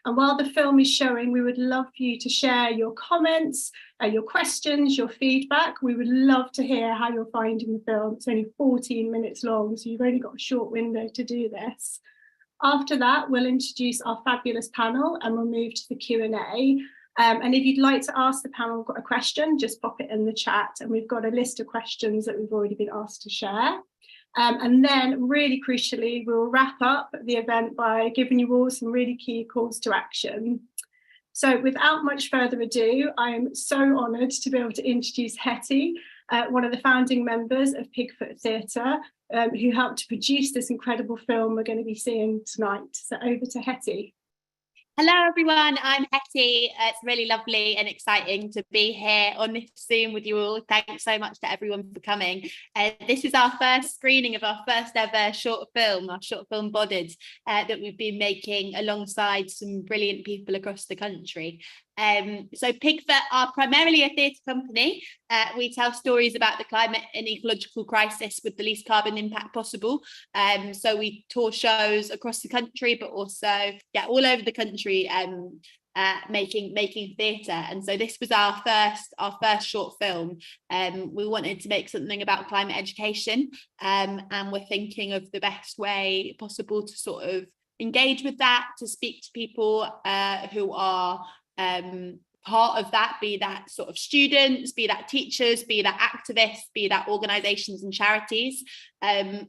And while the film is showing, we would love for you to share your comments, your questions, your feedback. We would love to hear how you're finding the film. It's only 14 minutes long, so you've only got a short window to do this. After that, we'll introduce our fabulous panel and we'll move to the Q&A. And if you'd like to ask the panel a question, just pop it in the chat. And we've got a list of questions that we've already been asked to share. And then really crucially, we'll wrap up the event by giving you all some really key calls to action. So without much further ado, I'm so honoured to be able to introduce Hetty, one of the founding members of Pigfoot Theatre, who helped to produce this incredible film we're going to be seeing tonight. So over to Hetty. Hello everyone, I'm Hetty. It's really lovely and exciting to be here on this Zoom with you all. Thanks so much to everyone for coming. This is our first screening of our first ever short film, our short film Bodded, that we've been making alongside some brilliant people across the country. So Pigfoot are primarily a theatre company. We tell stories about the climate and ecological crisis with the least carbon impact possible. So we tour shows across the country, but also all over the country, making theatre. And so this was our first short film. We wanted to make something about climate education, and we're thinking of the best way possible to sort of engage with that, to speak to people who are part of that, be that sort of students, be that teachers, be that activists, be that organisations and charities. And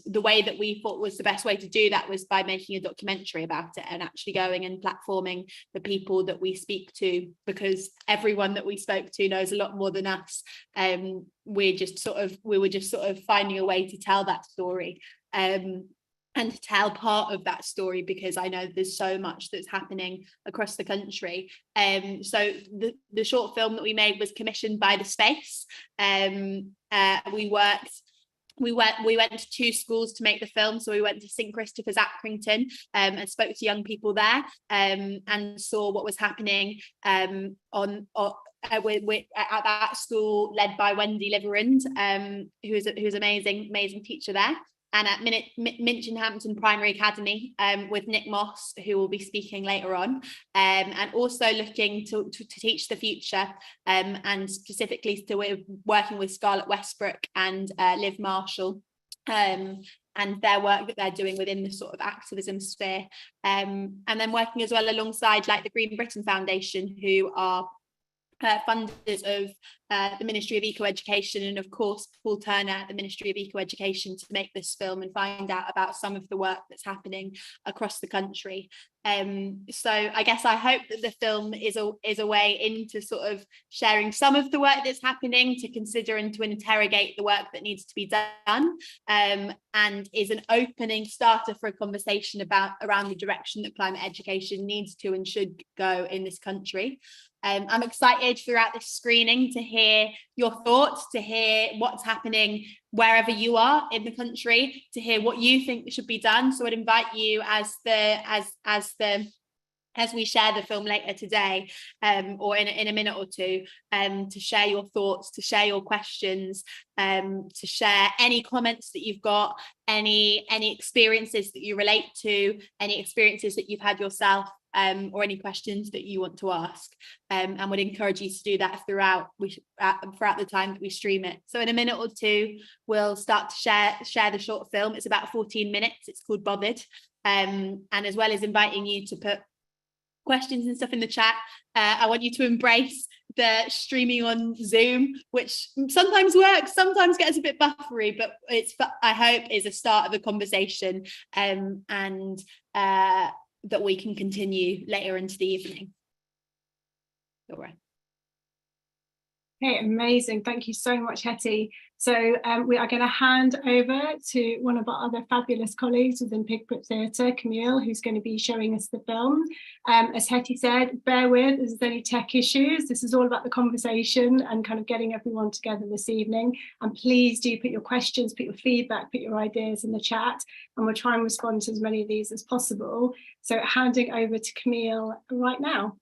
the way that we thought was the best way to do that was by making a documentary about it and actually going and platforming the people that we speak to, because everyone that we spoke to knows a lot more than us. We were just sort of finding a way to tell that story. And to tell part of that story, because I know there's so much that's happening across the country. So the short film that we made was commissioned by The Space. We went to 2 schools to make the film. So we went to St Christopher's Accrington and spoke to young people there, and saw what was happening at that school, led by Wendy Liverand, who's an amazing teacher there. And at Minchinhampton Primary Academy with Nick Moss, who will be speaking later on, and also looking to teach the future, and specifically to working with Scarlett Westbrook and Liv Marshall, and their work that they're doing within the sort of activism sphere, and then working as well alongside like the Green Britain Foundation, who are funders of the Ministry of Eco-Education, and of course Paul Turner at the Ministry of Eco-Education, to make this film and find out about some of the work that's happening across the country. So I guess I hope that the film is a way into sort of sharing some of the work that's happening, to consider and to interrogate the work that needs to be done, and is an opening starter for a conversation around the direction that climate education needs to and should go in this country. I'm excited throughout this screening to hear your thoughts, to hear what's happening wherever you are in the country, to hear what you think should be done. So I'd invite you as we share the film later today, or in a minute or two, to share your thoughts, to share your questions, to share any comments that you've got, any experiences that you relate to, any experiences that you've had yourself, or any questions that you want to ask, and would encourage you to do that throughout the time that we stream it. So in a minute or two, we'll start to share the short film. It's about 14 minutes. It's called Bothered, and as well as inviting you to put questions and stuff in the chat, I want you to embrace the streaming on Zoom, which sometimes works, sometimes gets a bit buffery, but I hope is a start of a conversation, and that we can continue later into the evening. All right. Okay, amazing. Thank you so much, Hetty. So we are going to hand over to one of our other fabulous colleagues within Pigfoot Theatre, Camille, who's going to be showing us the film. As Hetty said, bear with if there's any tech issues. This is all about the conversation and kind of getting everyone together this evening. And please do put your questions, put your feedback, put your ideas in the chat, and we'll try and respond to as many of these as possible. So handing over to Camille right now.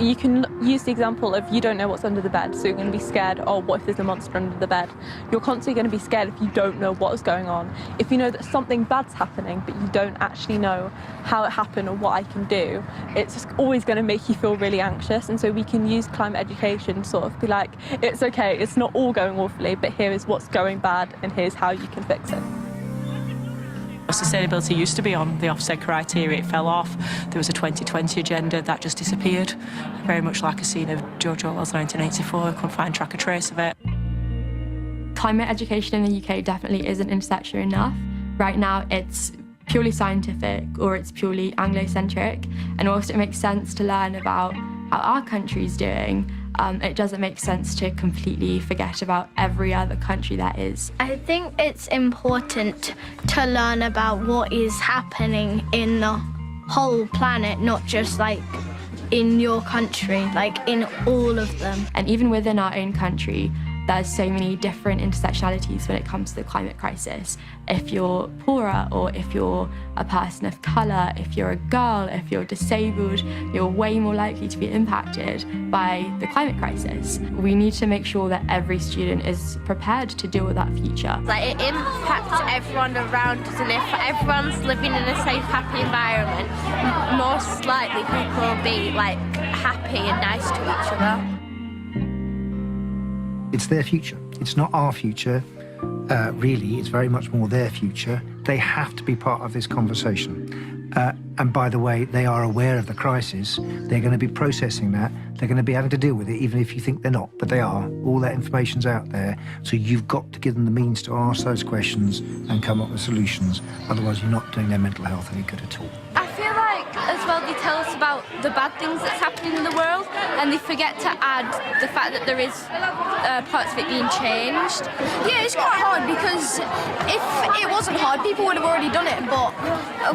You can use the example of you don't know what's under the bed, so you're going to be scared, oh, what if there's a monster under the bed? You're constantly going to be scared if you don't know what's going on. If you know that something bad's happening, but you don't actually know how it happened or what I can do, it's just always going to make you feel really anxious. And so we can use climate education to sort of be like, it's okay, it's not all going awfully, but here is what's going bad and here's how you can fix it. Sustainability used to be on the Ofsted criteria, it fell off. There was a 2020 agenda that just disappeared. Very much like a scene of George Orwell's 1984, I couldn't find track or trace of it. Climate education in the UK definitely isn't intersectional enough. Right now it's purely scientific or it's purely Anglo-centric, and whilst it makes sense to learn about how our country's doing, it doesn't make sense to completely forget about every other country there is. I think it's important to learn about what is happening in the whole planet, not just like in your country, like in all of them. And even within our own country, there's so many different intersectionalities when it comes to the climate crisis. If you're poorer or if you're a person of colour, if you're a girl, if you're disabled, you're way more likely to be impacted by the climate crisis. We need to make sure that every student is prepared to deal with that future. Like it impacts everyone around us, and if everyone's living in a safe, happy environment, most likely people will be like happy and nice to each other. It's their future. It's not our future, really. It's very much more their future. They have to be part of this conversation. And by the way, they are aware of the crisis. They're going to be processing that. They're going to be having to deal with it, even if you think they're not, but they are. All that information's out there. So you've got to give them the means to ask those questions and come up with solutions. Otherwise, you're not doing their mental health any good at all. I feel like, as well, they tell us about the bad things that's happening in the world, and they forget to add the fact that there is parts of it being changed. Yeah, it's quite hard because if it wasn't hard, people would have already done it, but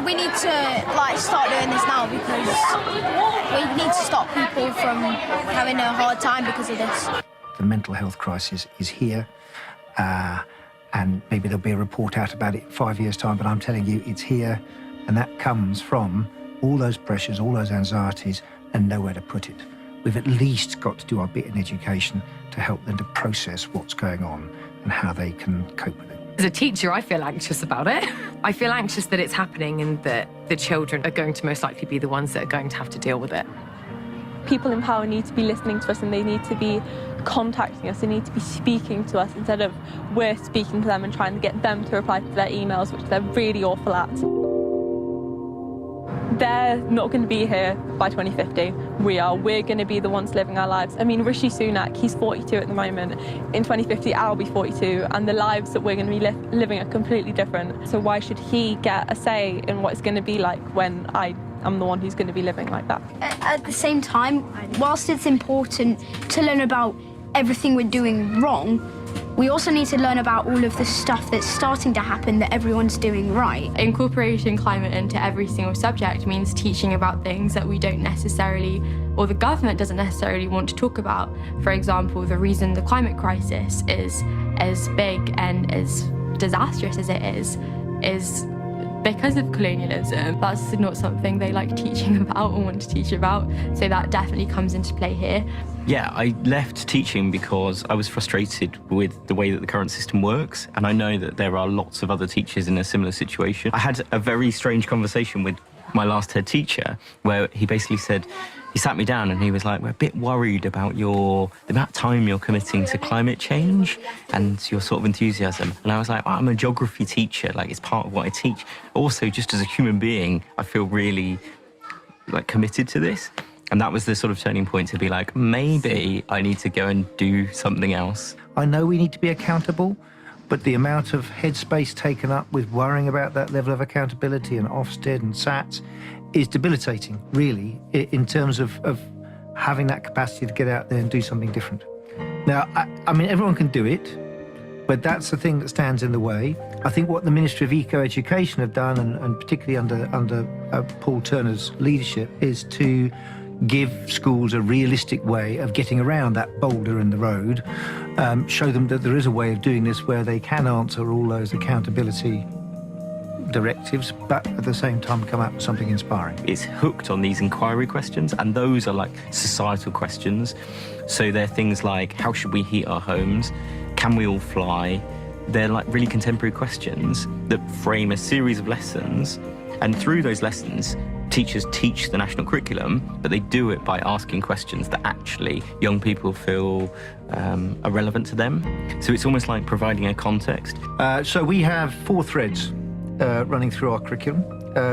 we need to start doing this now because we need to stop people from having a hard time because of this. The mental health crisis is here, and maybe there'll be a report out about it in 5 years' time, but I'm telling you, it's here, and that comes from all those pressures, all those anxieties, and nowhere to put it. We've at least got to do our bit in education to help them to process what's going on and how they can cope with it. As a teacher, I feel anxious about it. I feel anxious that it's happening and that the children are going to most likely be the ones that are going to have to deal with it. People in power need to be listening to us, and they need to be contacting us. They need to be speaking to us instead of we're speaking to them and trying to get them to reply to their emails, which they're really awful at. They're not going to be here by 2050. We are. We're going to be the ones living our lives. I mean, Rishi Sunak, he's 42 at the moment. In 2050, I'll be 42, and the lives that we're going to be living are completely different. So why should he get a say in what it's going to be like when I'm the one who's going to be living like that? At the same time, whilst it's important to learn about everything we're doing wrong, we also need to learn about all of the stuff that's starting to happen that everyone's doing right. Incorporating climate into every single subject means teaching about things that we don't necessarily, or the government doesn't necessarily want to talk about. For example, the reason the climate crisis is as big and as disastrous as it is because of colonialism. That's not something they like teaching about or want to teach about, so that definitely comes into play here. Yeah, I left teaching because I was frustrated with the way that the current system works, and I know that there are lots of other teachers in a similar situation. I had a very strange conversation with my last head teacher where he basically said, he sat me down and he was like, we're a bit worried about the amount of time you're committing to climate change and your sort of enthusiasm. And I was like, I'm a geography teacher, like it's part of what I teach. Also, just as a human being, I feel really committed to this. And that was the sort of turning point to be like, maybe I need to go and do something else. I know we need to be accountable, but the amount of headspace taken up with worrying about that level of accountability and Ofsted and SATs is debilitating, really, in terms of having that capacity to get out there and do something different. Now, I mean, everyone can do it, but that's the thing that stands in the way. I think what the Ministry of Eco-Education have done, and particularly under Paul Turner's leadership, is to give schools a realistic way of getting around that boulder in the road, show them that there is a way of doing this where they can answer all those accountability directives, but at the same time come out with something inspiring. It's hooked on these inquiry questions, and those are like societal questions. So they're things like, how should we heat our homes? Can we all fly? They're like really contemporary questions that frame a series of lessons, and through those lessons, teachers teach the national curriculum, but they do it by asking questions that actually young people feel are relevant to them. So it's almost like providing a context. So we have 4 threads running through our curriculum.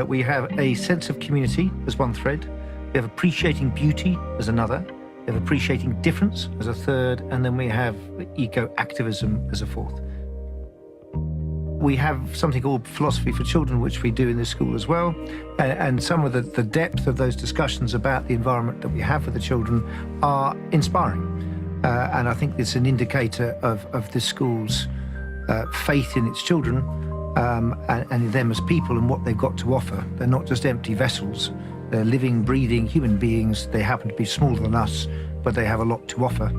We have a sense of community as one thread. We have appreciating beauty as another. We have appreciating difference as a third, and then we have eco-activism as a fourth. We have something called philosophy for children, which we do in this school as well. And some of the depth of those discussions about the environment that we have for the children are inspiring. And I think it's an indicator of this school's faith in its children and them as people and what they've got to offer. They're not just empty vessels. They're living, breathing human beings. They happen to be smaller than us, but they have a lot to offer.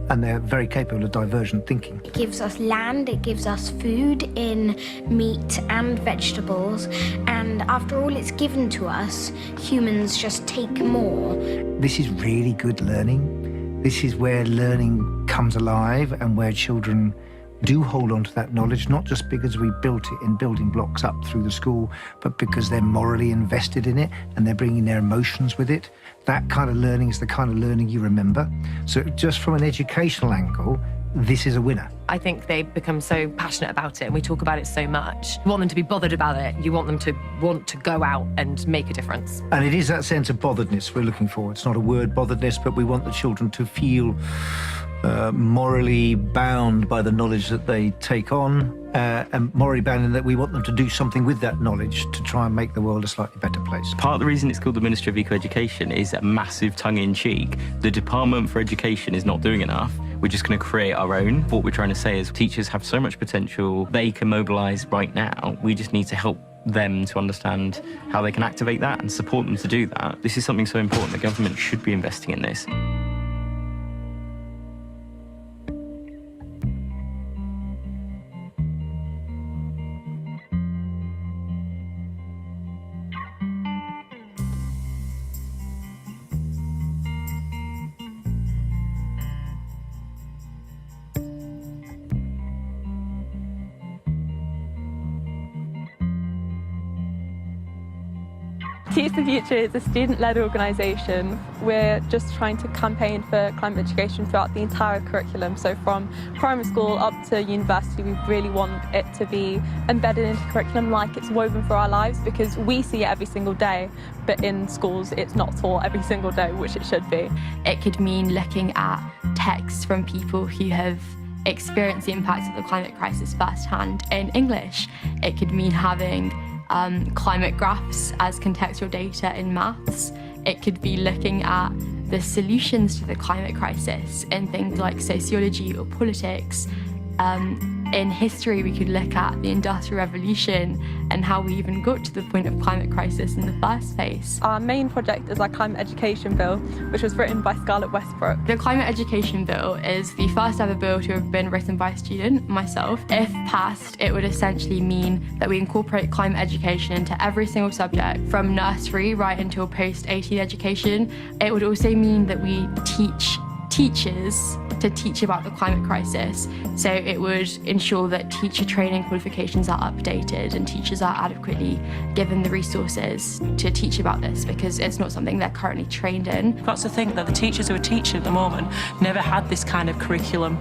And they're very capable of divergent thinking. It gives us land, it gives us food in meat and vegetables, and after all it's given to us, humans just take more. This is really good learning. This is where learning comes alive and where children do hold on to that knowledge, not just because we built it in building blocks up through the school, but because they're morally invested in it and they're bringing their emotions with it. That kind of learning is the kind of learning you remember. So just from an educational angle, this is a winner. I think they become so passionate about it and we talk about it so much. You want them to be bothered about it. You want them to want to go out and make a difference. And it is that sense of botheredness we're looking for. It's not a word, botheredness, but we want the children to feel morally bound by the knowledge that they take on, and morally bound in that we want them to do something with that knowledge to try and make the world a slightly better place. Part of the reason it's called the Ministry of Eco-Education is a massive tongue-in-cheek. The Department for Education is not doing enough. We're just going to create our own. What we're trying to say is teachers have so much potential they can mobilise right now. We just need to help them to understand how they can activate that and support them to do that. This is something so important. The government should be investing in this. Teach the Future is a student-led organisation. We're just trying to campaign for climate education throughout the entire curriculum. So from primary school up to university, we really want it to be embedded into curriculum like it's woven for our lives, because we see it every single day, but in schools it's not taught every single day, which it should be. It could mean looking at texts from people who have experienced the impacts of the climate crisis firsthand in English. It could mean having climate graphs as contextual data in maths. It could be looking at the solutions to the climate crisis in things like sociology or politics. In history, we could look at the Industrial Revolution and how we even got to the point of climate crisis in the first place. Our main project is our climate education bill, which was written by Scarlett Westbrook. The climate education bill is the first ever bill to have been written by a student, myself. If passed, it would essentially mean that we incorporate climate education into every single subject, from nursery right until post-18 education. It would also mean that we teach teachers to teach about the climate crisis. So it would ensure that teacher training qualifications are updated and teachers are adequately given the resources to teach about this, because it's not something they're currently trained in. That's the thing, that the teachers who are teaching at the moment never had this kind of curriculum.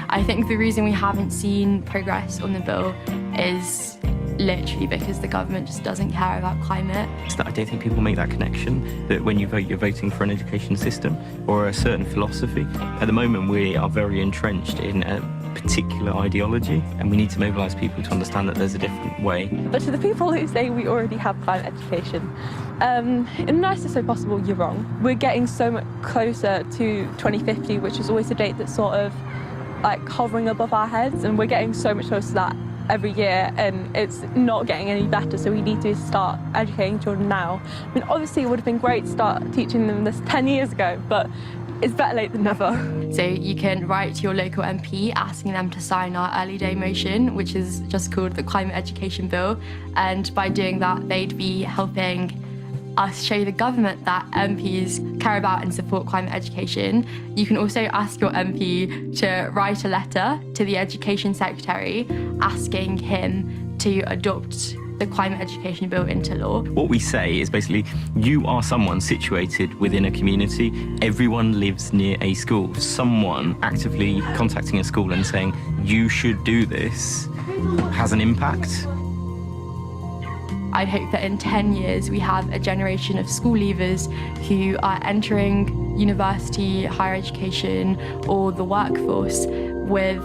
I think the reason we haven't seen progress on the bill is literally because the government just doesn't care about climate. I don't think people make that connection, that when you vote, you're voting for an education system or a certain philosophy. At the moment, we are very entrenched in a particular ideology, and we need to mobilise people to understand that there's a different way. But to the people who say we already have climate education, in the nicest way possible, you're wrong. We're getting so much closer to 2050, which is always a date that's sort of like hovering above our heads, and we're getting so much closer to that every year, and it's not getting any better, so we need to start educating children now. I mean, obviously it would have been great to start teaching them this 10 years ago, but it's better late than never. So you can write to your local MP asking them to sign our early day motion, which is just called the Climate Education Bill. And by doing that, they'd be helping us show the government that MPs care about and support climate education. You can also ask your MP to write a letter to the Education Secretary asking him to adopt the Climate Education Bill into law. What we say is basically, you are someone situated within a community. Everyone lives near a school. Someone actively contacting a school and saying, you should do this, has an impact. I'd hope that in 10 years we have a generation of school leavers who are entering university, higher education, or the workforce with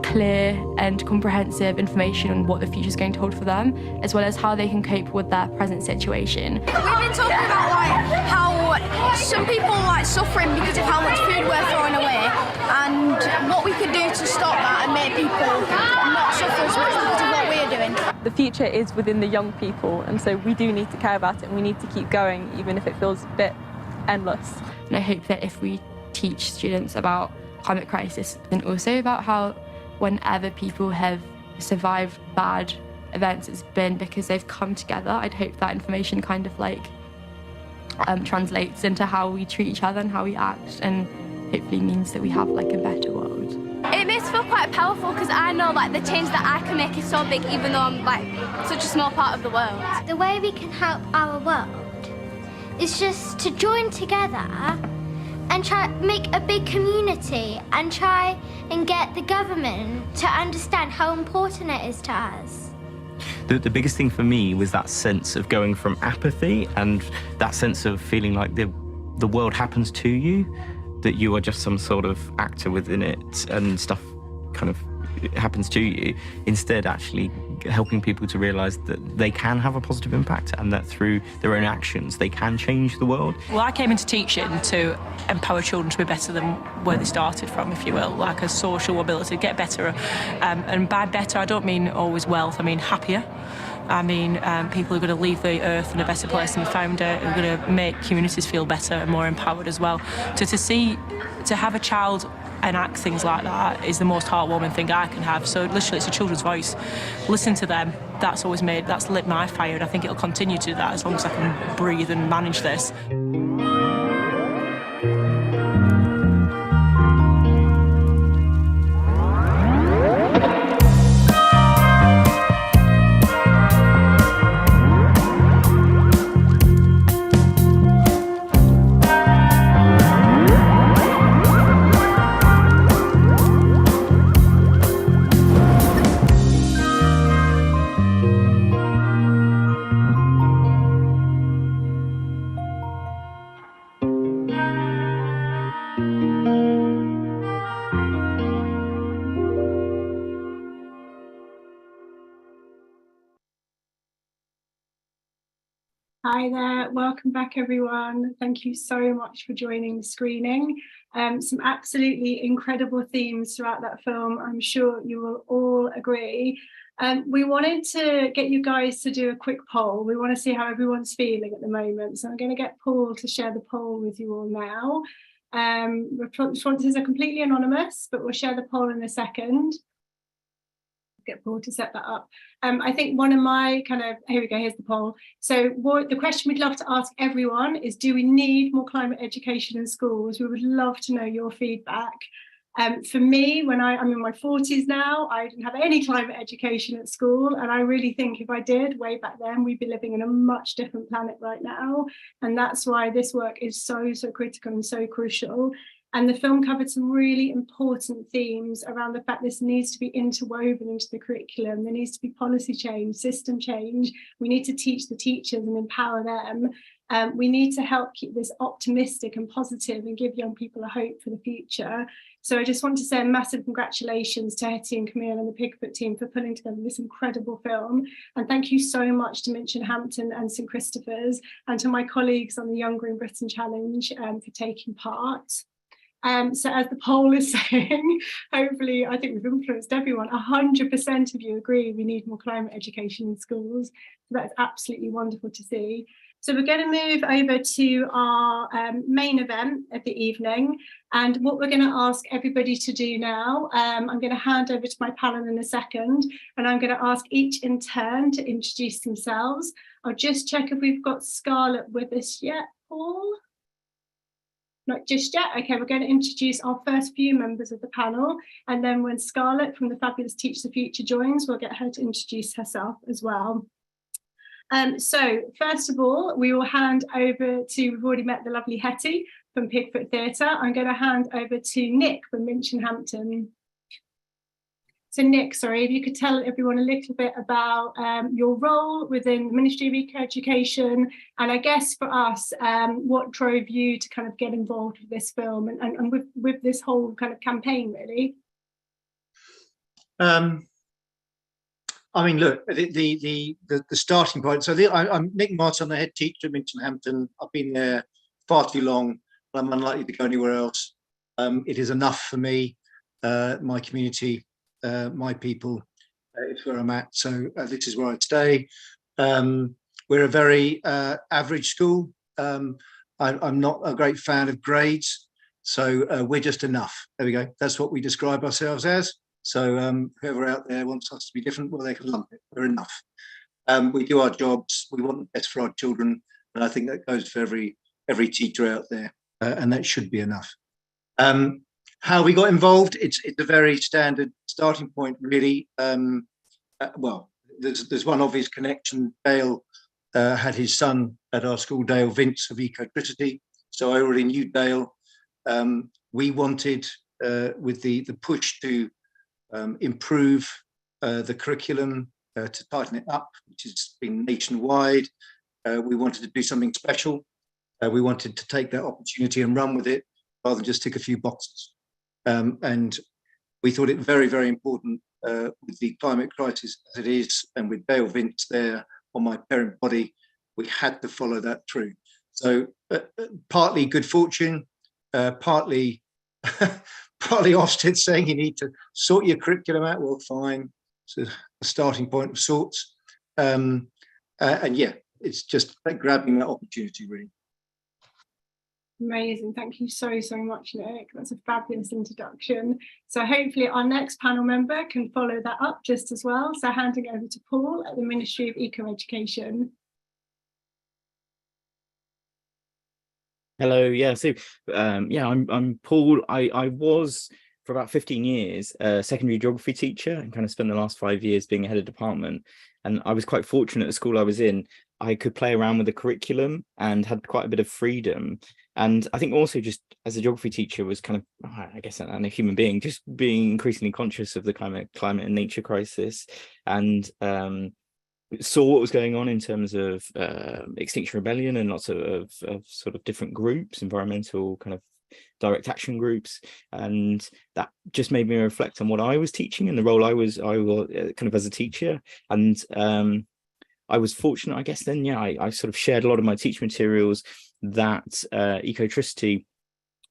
clear and comprehensive information on what the future is going to hold for them, as well as how they can cope with their present situation. We've been talking about how some people suffering because of how much food we're throwing away, and what we could do to stop that and make people not suffer as much because of what we're doing. The future is within the young people, and so we do need to care about it, and we need to keep going, even if it feels a bit endless. And I hope that if we teach students about climate crisis, and also about how whenever people have survived bad events, it's been because they've come together. I'd hope that information kind of translates into how we treat each other and how we act, and hopefully means that we have a better world. It makes me feel quite powerful because I know the change that I can make is so big, even though I'm such a small part of the world. The way we can help our world is just to join together and try make a big community and try and get the government to understand how important it is to us. The biggest thing for me was that sense of going from apathy and that sense of feeling like the world happens to you, that you are just some sort of actor within it and stuff kind of happens to you, instead actually helping people to realise that they can have a positive impact and that through their own actions they can change the world. Well, I came into teaching to empower children to be better than where they started from, if you will, like a social ability, get better. And by better, I don't mean always wealth, I mean happier. I mean, people are going to leave the earth in a better place than we found it, are going to make communities feel better and more empowered as well. To have a child enact things like that is the most heartwarming thing I can have. So literally, it's a children's voice. Listen to them. That's lit my fire, and I think it'll continue to do that as long as I can breathe and manage this. Hi there, welcome back everyone. Thank you so much for joining the screening. Some absolutely incredible themes throughout that film. I'm sure you will all agree. We wanted to get you guys to do a quick poll. We want to see how everyone's feeling at the moment. So I'm going to get Paul to share the poll with you all now. Responses are completely anonymous, but we'll share the poll in a second. Get Paul to set that up. I think one of my here we go, here's the poll. So the question we'd love to ask everyone is, do we need more climate education in schools? We would love to know your feedback. For me, when I'm in my 40s now, I didn't have any climate education at school, and I really think if I did way back then, we'd be living in a much different planet right now. And that's why this work is so critical and so crucial. And the film covered some really important themes around the fact this needs to be interwoven into the curriculum. There needs to be policy change, system change. We need to teach the teachers and empower them. We need to help keep this optimistic and positive and give young people a hope for the future. So I just want to say a massive congratulations to Hetty and Camille and the Pigfoot team for putting together this incredible film. And thank you so much to Minchinhampton and St Christopher's, and to my colleagues on the Young Green Britain Challenge for taking part. So as the poll is saying, hopefully, I think we've influenced everyone. 100% of you agree we need more climate education in schools. So that's absolutely wonderful to see. So we're going to move over to our main event of the evening. And what we're going to ask everybody to do now, I'm going to hand over to my panel in a second, and I'm going to ask each in turn to introduce themselves. I'll just check if we've got Scarlett with us yet, Paul. Not just yet. Okay, we're going to introduce our first few members of the panel. And then when Scarlett from the Fabulous Teach the Future joins, we'll get her to introduce herself as well. So first of all, we will hand over to, we've already met the lovely Hetty from Pigfoot Theatre. I'm going to hand over to Nick from Minchinhampton. So Nick, sorry, if you could tell everyone a little bit about your role within the Ministry of Eco-Education, and I guess for us, what drove you to kind of get involved with this film and with this whole kind of campaign, really? I mean, look, the starting point. So I'm Nick Martin, I'm the head teacher at Minchinhampton. I've been there far too long. I'm unlikely to go anywhere else. It is enough for me, my community, my people. It's where I'm at. So this is where I'd stay. We're a very average school. I'm not a great fan of grades. So we're just enough. There we go. That's what we describe ourselves as. So whoever out there wants us to be different, well, they can lump it. We're enough. We do our jobs. We want the best for our children, and I think that goes for every teacher out there, and that should be enough. How we got involved? It's a very standard starting point, really. Well, there's one obvious connection. Dale had his son at our school, Dale Vince of Ecotricity. So I already knew Dale. We wanted, with the push to improve the curriculum, to tighten it up, which has been nationwide. We wanted to do something special. We wanted to take that opportunity and run with it rather than just tick a few boxes. And we thought it very, very important with the climate crisis as it is, and with Dale Vince there on my parent body, we had to follow that through. So partly good fortune, partly Ofsted saying you need to sort your curriculum out. Well, fine. So a starting point of sorts. And yeah, it's just grabbing that opportunity, really. Amazing. Thank you so much, Nick. That's a fabulous introduction. So hopefully our next panel member can follow that up just as well. So handing over to Paul at the Ministry of Eco-Education. Hello, yeah. So, I'm Paul. I was for about 15 years a secondary geography teacher and kind of spent the last 5 years being a head of department. And I was quite fortunate at the school I was in. I could play around with the curriculum and had quite a bit of freedom. And I think also just as a geography teacher was kind of, I guess, and a human being, just being increasingly conscious of the climate and nature crisis, and saw what was going on in terms of Extinction Rebellion and lots of sort of different groups, environmental kind of direct action groups, and that just made me reflect on what I was teaching and the role I was kind of as a teacher. And I was fortunate, I guess, then, I sort of shared a lot of my teaching materials that Ecotricity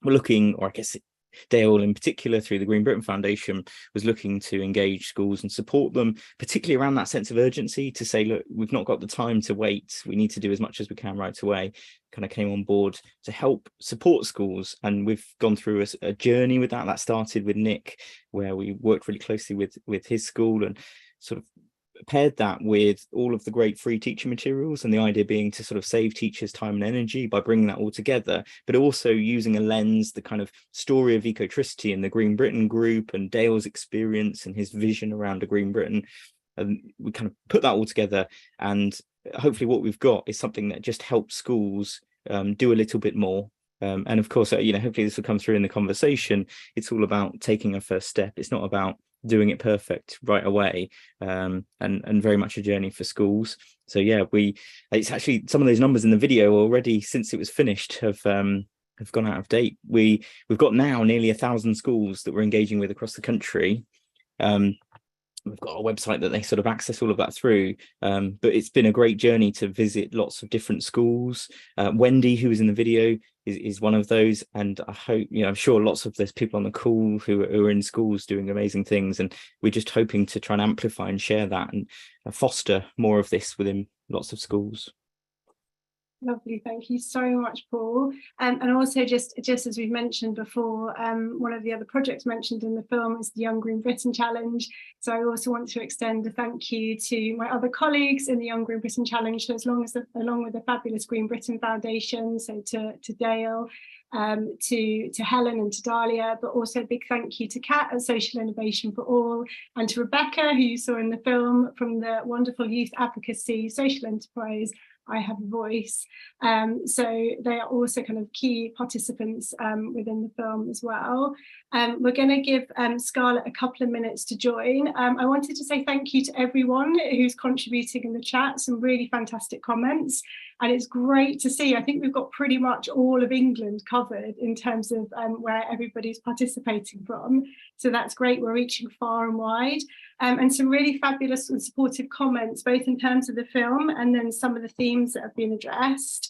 were looking, or I guess Dale in particular through the Green Britain Foundation was looking to engage schools and support them, particularly around that sense of urgency to say, look, we've not got the time to wait, we need to do as much as we can right away. Kind of came on board to help support schools, and we've gone through a journey with that. That started with Nick, where we worked really closely with his school and sort of paired that with all of the great free teaching materials, and the idea being to sort of save teachers time and energy by bringing that all together, but also using a lens, the kind of story of Ecotricity and the Green Britain group and Dale's experience and his vision around a Green Britain. And we kind of put that all together, and hopefully what we've got is something that just helps schools do a little bit more. And of course, hopefully this will come through in the conversation. It's all about taking a first step. It's not about doing it perfect right away, and very much a journey for schools. So yeah, it's actually some of those numbers in the video already since it was finished have gone out of date. We've got now nearly 1,000 schools that we're engaging with across the country. We've got a website that they sort of access all of that through, but it's been a great journey to visit lots of different schools. Wendy, who was in the video, is one of those, and I hope, I'm sure lots of there's people on the call who are in schools doing amazing things, and we're just hoping to try and amplify and share that and foster more of this within lots of schools. Lovely, thank you so much, Paul. And also, just as we've mentioned before, one of the other projects mentioned in the film is the Young Green Britain Challenge. So I also want to extend a thank you to my other colleagues in the Young Green Britain Challenge, so along with the fabulous Green Britain Foundation, so to Dale, to Helen and to Dahlia, but also a big thank you to Kat at Social Innovation for All, and to Rebecca, who you saw in the film, from the wonderful youth advocacy social enterprise I Have a Voice. So they are also kind of key participants within the film as well. We're going to give Scarlett a couple of minutes to join. I wanted to say thank you to everyone who's contributing in the chat, some really fantastic comments. And it's great to see, I think we've got pretty much all of England covered in terms of where everybody's participating from. So that's great, we're reaching far and wide. And some really fabulous and supportive comments, both in terms of the film and then some of the themes that have been addressed.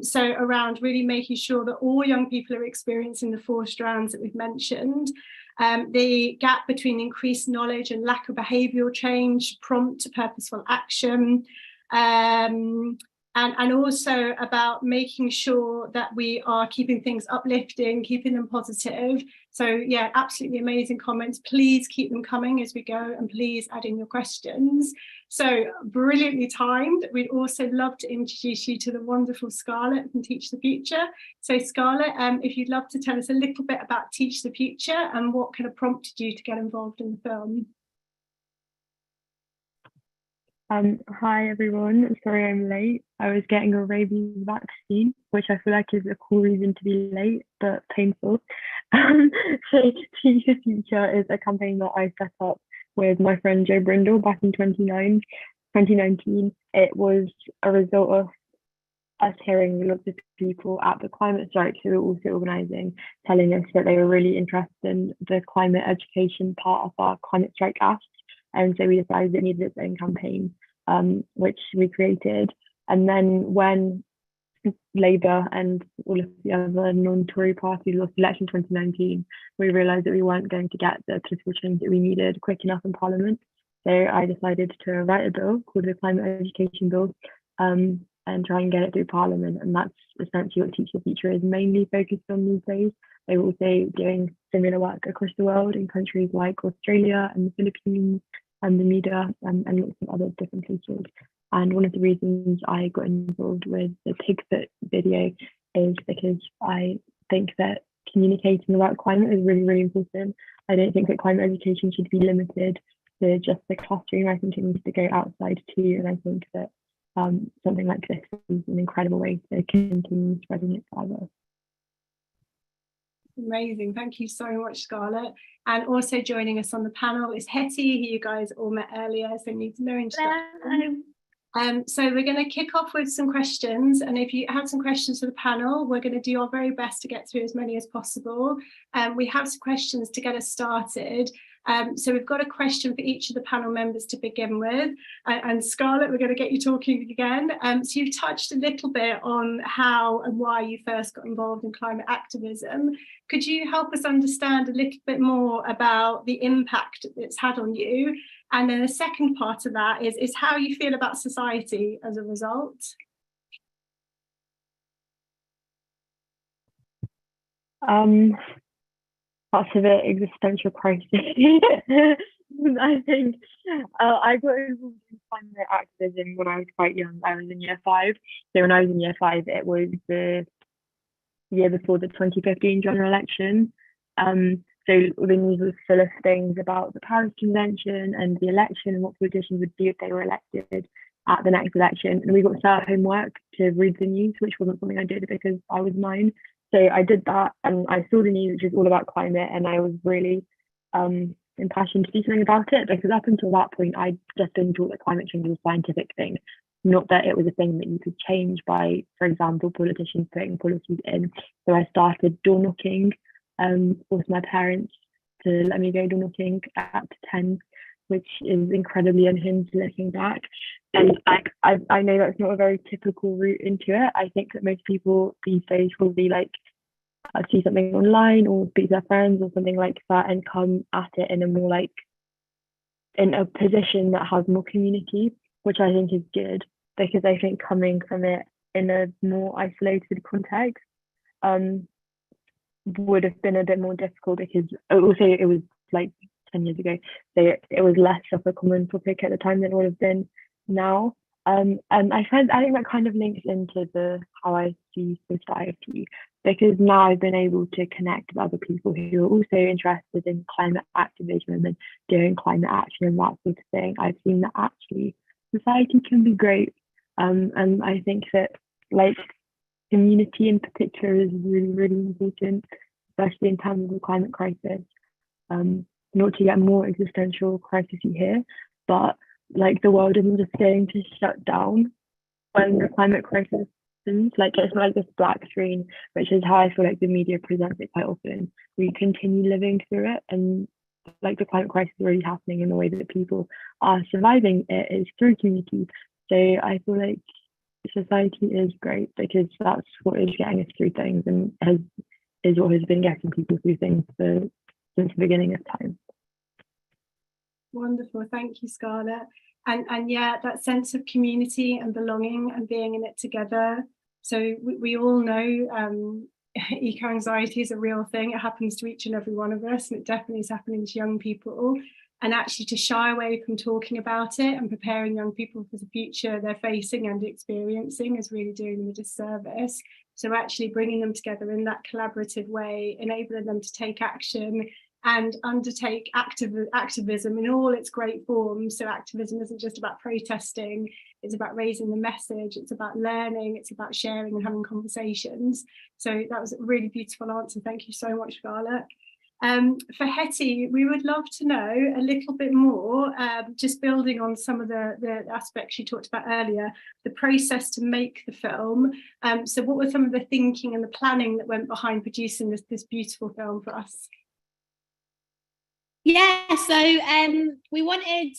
So around really making sure that all young people are experiencing the 4 strands that we've mentioned. The gap between increased knowledge and lack of behavioural change, prompt to purposeful action. And also about making sure that we are keeping things uplifting, keeping them positive. So yeah, absolutely amazing comments. Please keep them coming as we go, and please add in your questions. So brilliantly timed. We'd also love to introduce you to the wonderful Scarlett from Teach the Future. So Scarlett, if you'd love to tell us a little bit about Teach the Future and what kind of prompted you to get involved in the film. Hi everyone, sorry I'm late. I was getting a rabies vaccine, which I feel like is a cool reason to be late, but painful. So Teach the Future is a campaign that I set up with my friend Joe Brindle back in 2019. It was a result of us hearing lots of people at the climate strike who were also organising, telling us that they were really interested in the climate education part of our climate strike ask. And so we decided it needed its own campaign, which we created. And then when Labour and all of the other non-Tory parties lost the election in 2019, we realised that we weren't going to get the political change that we needed quick enough in Parliament. So I decided to write a bill called the Climate Education Bill and try and get it through Parliament. And that's essentially what Teach the Future is mainly focused on these days. They're also doing similar work across the world in countries like Australia and the Philippines and the media and lots of other different places. And one of the reasons I got involved with the Pigfoot video is because I think that communicating about climate is really, really important. I don't think that climate education should be limited to just the classroom. I think it needs to go outside too. And I think that something like this is an incredible way to continue spreading it further. Amazing, thank you so much, Scarlett. And also joining us on the panel is Hetty, who you guys all met earlier, so needs no introduction. So we're going to kick off with some questions, and if you have some questions for the panel, we're going to do our very best to get through as many as possible. We have some questions to get us started. So we've got a question for each of the panel members to begin with. And Scarlett, we're going to get you talking again. So you've touched a little bit on how and why you first got involved in climate activism. Could you help us understand a little bit more about the impact it's had on you? And then the second part of that is how you feel about society as a result. That's a bit existential crisis. I think I got involved in climate activism when I was quite young. I was in year 5. So when I was in year 5, it was the year before the 2015 general election. So the news was full of things about the Paris Convention and the election and what politicians would do if they were elected at the next election. And we got set homework to read the news, which wasn't something I did because I was 9. So I did that and I saw the news, which is all about climate, and I was really impassioned to do something about it, because up until that point, I'd just been taught that climate change was a scientific thing, not that it was a thing that you could change by, for example, politicians putting policies in. So I started door knocking with my parents to let me go door knocking at 10, which is incredibly unhinged looking back. And I know that's not a very typical route into it. I think that most people these days probably see something online or speak to their friends or something like that and come at it in a more in a position that has more community, which I think is good, because I think coming from it in a more isolated context would have been a bit more difficult, because also it was like 10 years ago, so it was less of a common topic at the time than it would have been now. And I think that kind of links into how I see society, because now I've been able to connect with other people who are also interested in climate activism and doing climate action and that sort of thing. I've seen that actually society can be great. And I think that like community in particular is really, really important, especially in terms of the climate crisis. Not to get more existential crisis here, but like the world isn't just going to shut down when the climate crisis happens. Like it's not like this black screen, which is how I feel like the media presents it quite often. We continue living through it, and like the climate crisis is already happening, in the way that people are surviving it is through community. So I feel like society is great because that's what is getting us through things, and is what has been getting people through things since the beginning of time. Wonderful, thank you, Scarlett. And yeah, that sense of community and belonging and being in it together. So we all know eco-anxiety is a real thing. It happens to each and every one of us, and it definitely is happening to young people. And actually to shy away from talking about it and preparing young people for the future they're facing and experiencing is really doing them a disservice. So actually bringing them together in that collaborative way, enabling them to take action and undertake activism in all its great forms. So activism isn't just about protesting, it's about raising the message, it's about learning, it's about sharing and having conversations. So that was a really beautiful answer. Thank you so much, Scarlett. For Hetty, we would love to know a little bit more, just building on some of the aspects you talked about earlier, the process to make the film. So what were some of the thinking and the planning that went behind producing this beautiful film for us? Yeah, so we wanted,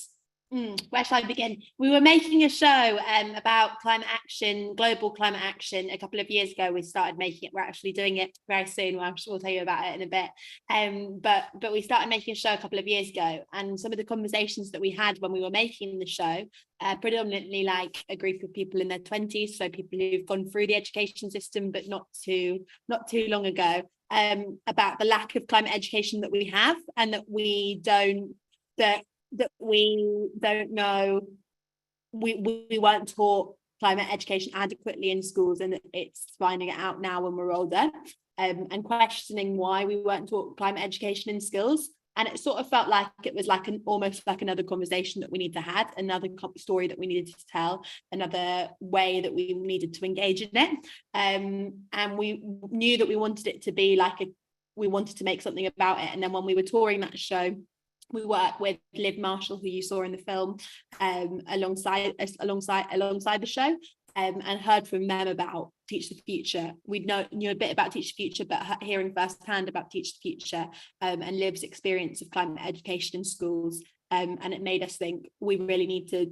where shall I begin? We were making a show about climate action, global climate action a couple of years ago. We started making it, we're actually doing it very soon. We'll tell you about it in a bit. But we started making a show a couple of years ago, and some of the conversations that we had when we were making the show, predominantly like a group of people in their 20s, so people who've gone through the education system, but not too long ago, about the lack of climate education that we have, and that we don't know, we weren't taught climate education adequately in schools, and it's finding it out now when we're older, and questioning why we weren't taught climate education in schools. And it sort of felt like it was like almost like another conversation that we need to have, another story that we needed to tell, another way that we needed to engage in it. And we knew that we wanted it to be like we wanted to make something about it. And then when we were touring that show, we worked with Liv Marshall, who you saw in the film, alongside the show, and heard from them about Teach the Future. We knew a bit about Teach the Future, but hearing firsthand about Teach the Future and Liv's experience of climate education in schools, and it made us think we really need to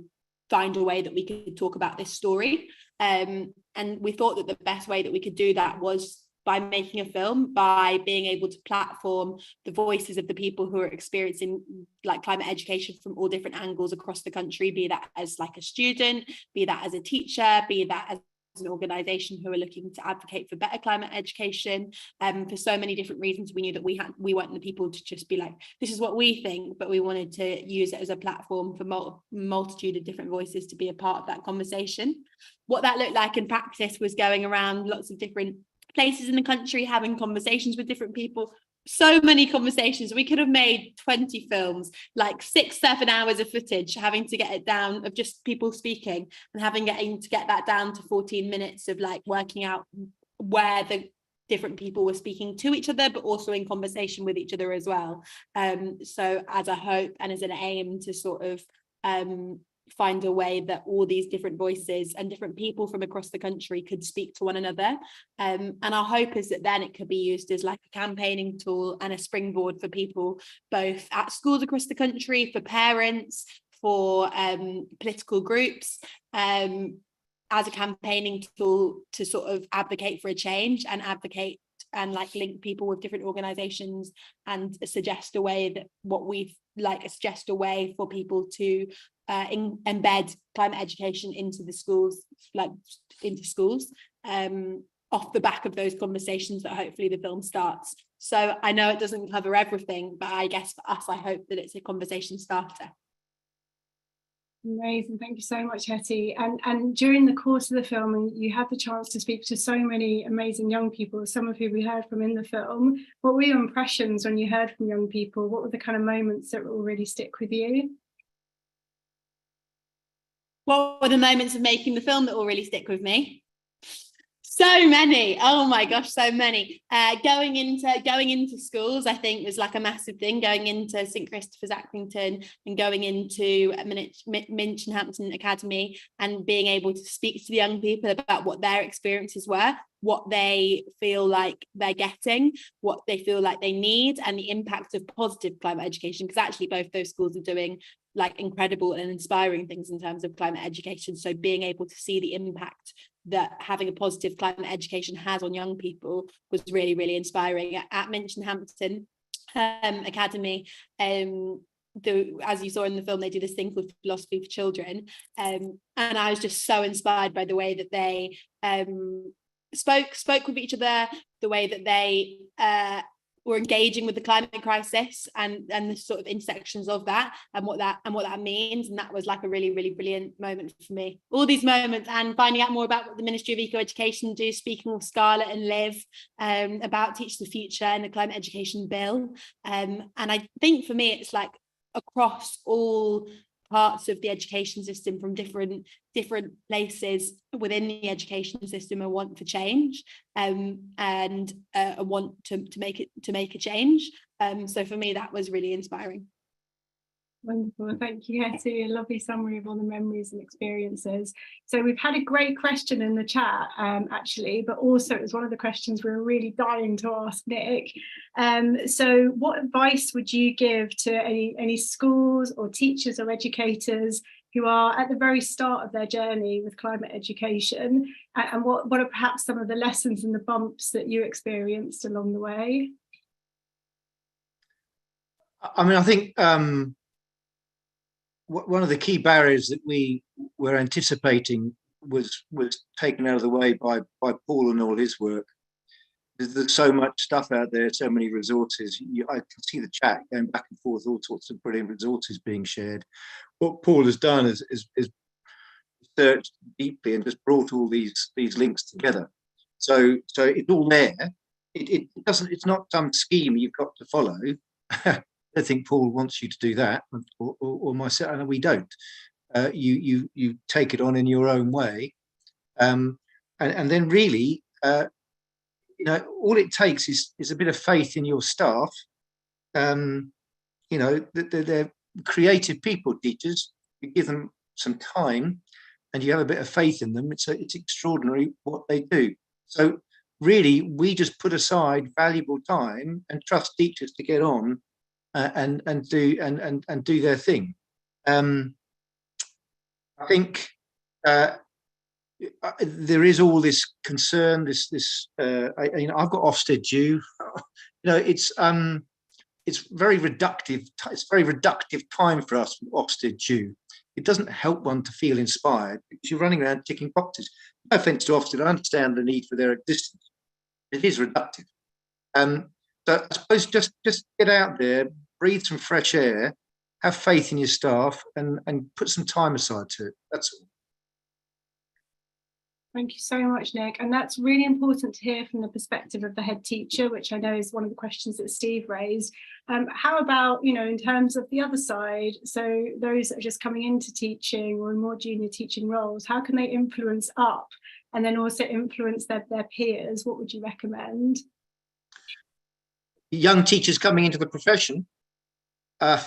find a way that we could talk about this story. And we thought that the best way that we could do that was by making a film, by being able to platform the voices of the people who are experiencing like climate education from all different angles across the country, be that as like a student, be that as a teacher, be that as an organisation who are looking to advocate for better climate education. For so many different reasons, we knew that we weren't the people to just be like, this is what we think, but we wanted to use it as a platform for multitude of different voices to be a part of that conversation. What that looked like in practice was going around lots of different places in the country, having conversations with different people. So many conversations. We could have made 20 films, like 6-7 hours of footage, having to get it down of just people speaking, and getting to get that down to 14 minutes of like working out where the different people were speaking to each other, but also in conversation with each other as well. So as a hope and as an aim to sort of find a way that all these different voices and different people from across the country could speak to one another. And our hope is that then it could be used as like a campaigning tool and a springboard for people, both at schools across the country, for parents, for political groups, as a campaigning tool to sort of advocate for a change and advocate and like link people with different organizations and suggest a way suggest a way for people to embed climate education into the schools, off the back of those conversations that hopefully the film starts. So I know it doesn't cover everything, but I guess for us, I hope that it's a conversation starter. Amazing, thank you so much, Hetty. And during the course of the film, you had the chance to speak to so many amazing young people, some of who we heard from in the film. What were your impressions when you heard from young people? What were the kind of moments that will really stick with you? What were the moments of making the film that will really stick with me? So many. Oh my gosh, so many. Going into schools, I think, was like a massive thing. Going into St Christopher's Accrington and going into Minchinhampton Academy and being able to speak to the young people about what their experiences were, what they feel like they're getting, what they feel like they need, and the impact of positive climate education, because actually both those schools are doing like incredible and inspiring things in terms of climate education. So being able to see the impact that having a positive climate education has on young people was really, really inspiring. At Minchinhampton Academy, as you saw in the film, they do this thing called Philosophy for Children, and I was just so inspired by the way that they spoke with each other, the way that they were engaging with the climate crisis and the sort of intersections of that and what that means. And that was like a really, really brilliant moment for me. All these moments, and finding out more about what the Ministry of Eco Education do, speaking with Scarlett and Liv about Teach the Future and the climate education bill. And I think for me, it's like across all parts of the education system, from different places within the education system, a want for change and a want to make a change. So for me, that was really inspiring. Wonderful, thank you, Hetty. A lovely summary of all the memories and experiences. So we've had a great question in the chat, actually, but also it was one of the questions we were really dying to ask Nick. So what advice would you give to any schools or teachers or educators who are at the very start of their journey with climate education? And what are perhaps some of the lessons and the bumps that you experienced along the way? I mean, I think one of the key barriers that we were anticipating was taken out of the way by Paul and all his work. There's so much stuff out there, so many resources. I can see the chat going back and forth, all sorts of brilliant resources being shared. What Paul has done is researched deeply and just brought all these links together. So it's all there. It's not some scheme you've got to follow. I don't think Paul wants you to do that, or myself, and we don't. You take it on in your own way, and then really, all it takes is a bit of faith in your staff. They're creative people, teachers. You give them some time, and you have a bit of faith in them. It's extraordinary what they do. So really, we just put aside valuable time and trust teachers to get on. And do their thing. I think there is all this concern. I've got Ofsted due. It's very reductive. It's very reductive time for us with Ofsted due. It doesn't help one to feel inspired because you're running around ticking boxes. No offence to Ofsted, I understand the need for their existence. It is reductive. So I suppose just get out there, breathe some fresh air, have faith in your staff, and put some time aside to it. That's all. Thank you so much, Nick. And that's really important to hear from the perspective of the head teacher, which I know is one of the questions that Steve raised. How about, in terms of the other side, so those that are just coming into teaching or in more junior teaching roles, how can they influence up and then also influence their peers? What would you recommend? Young teachers coming into the profession, I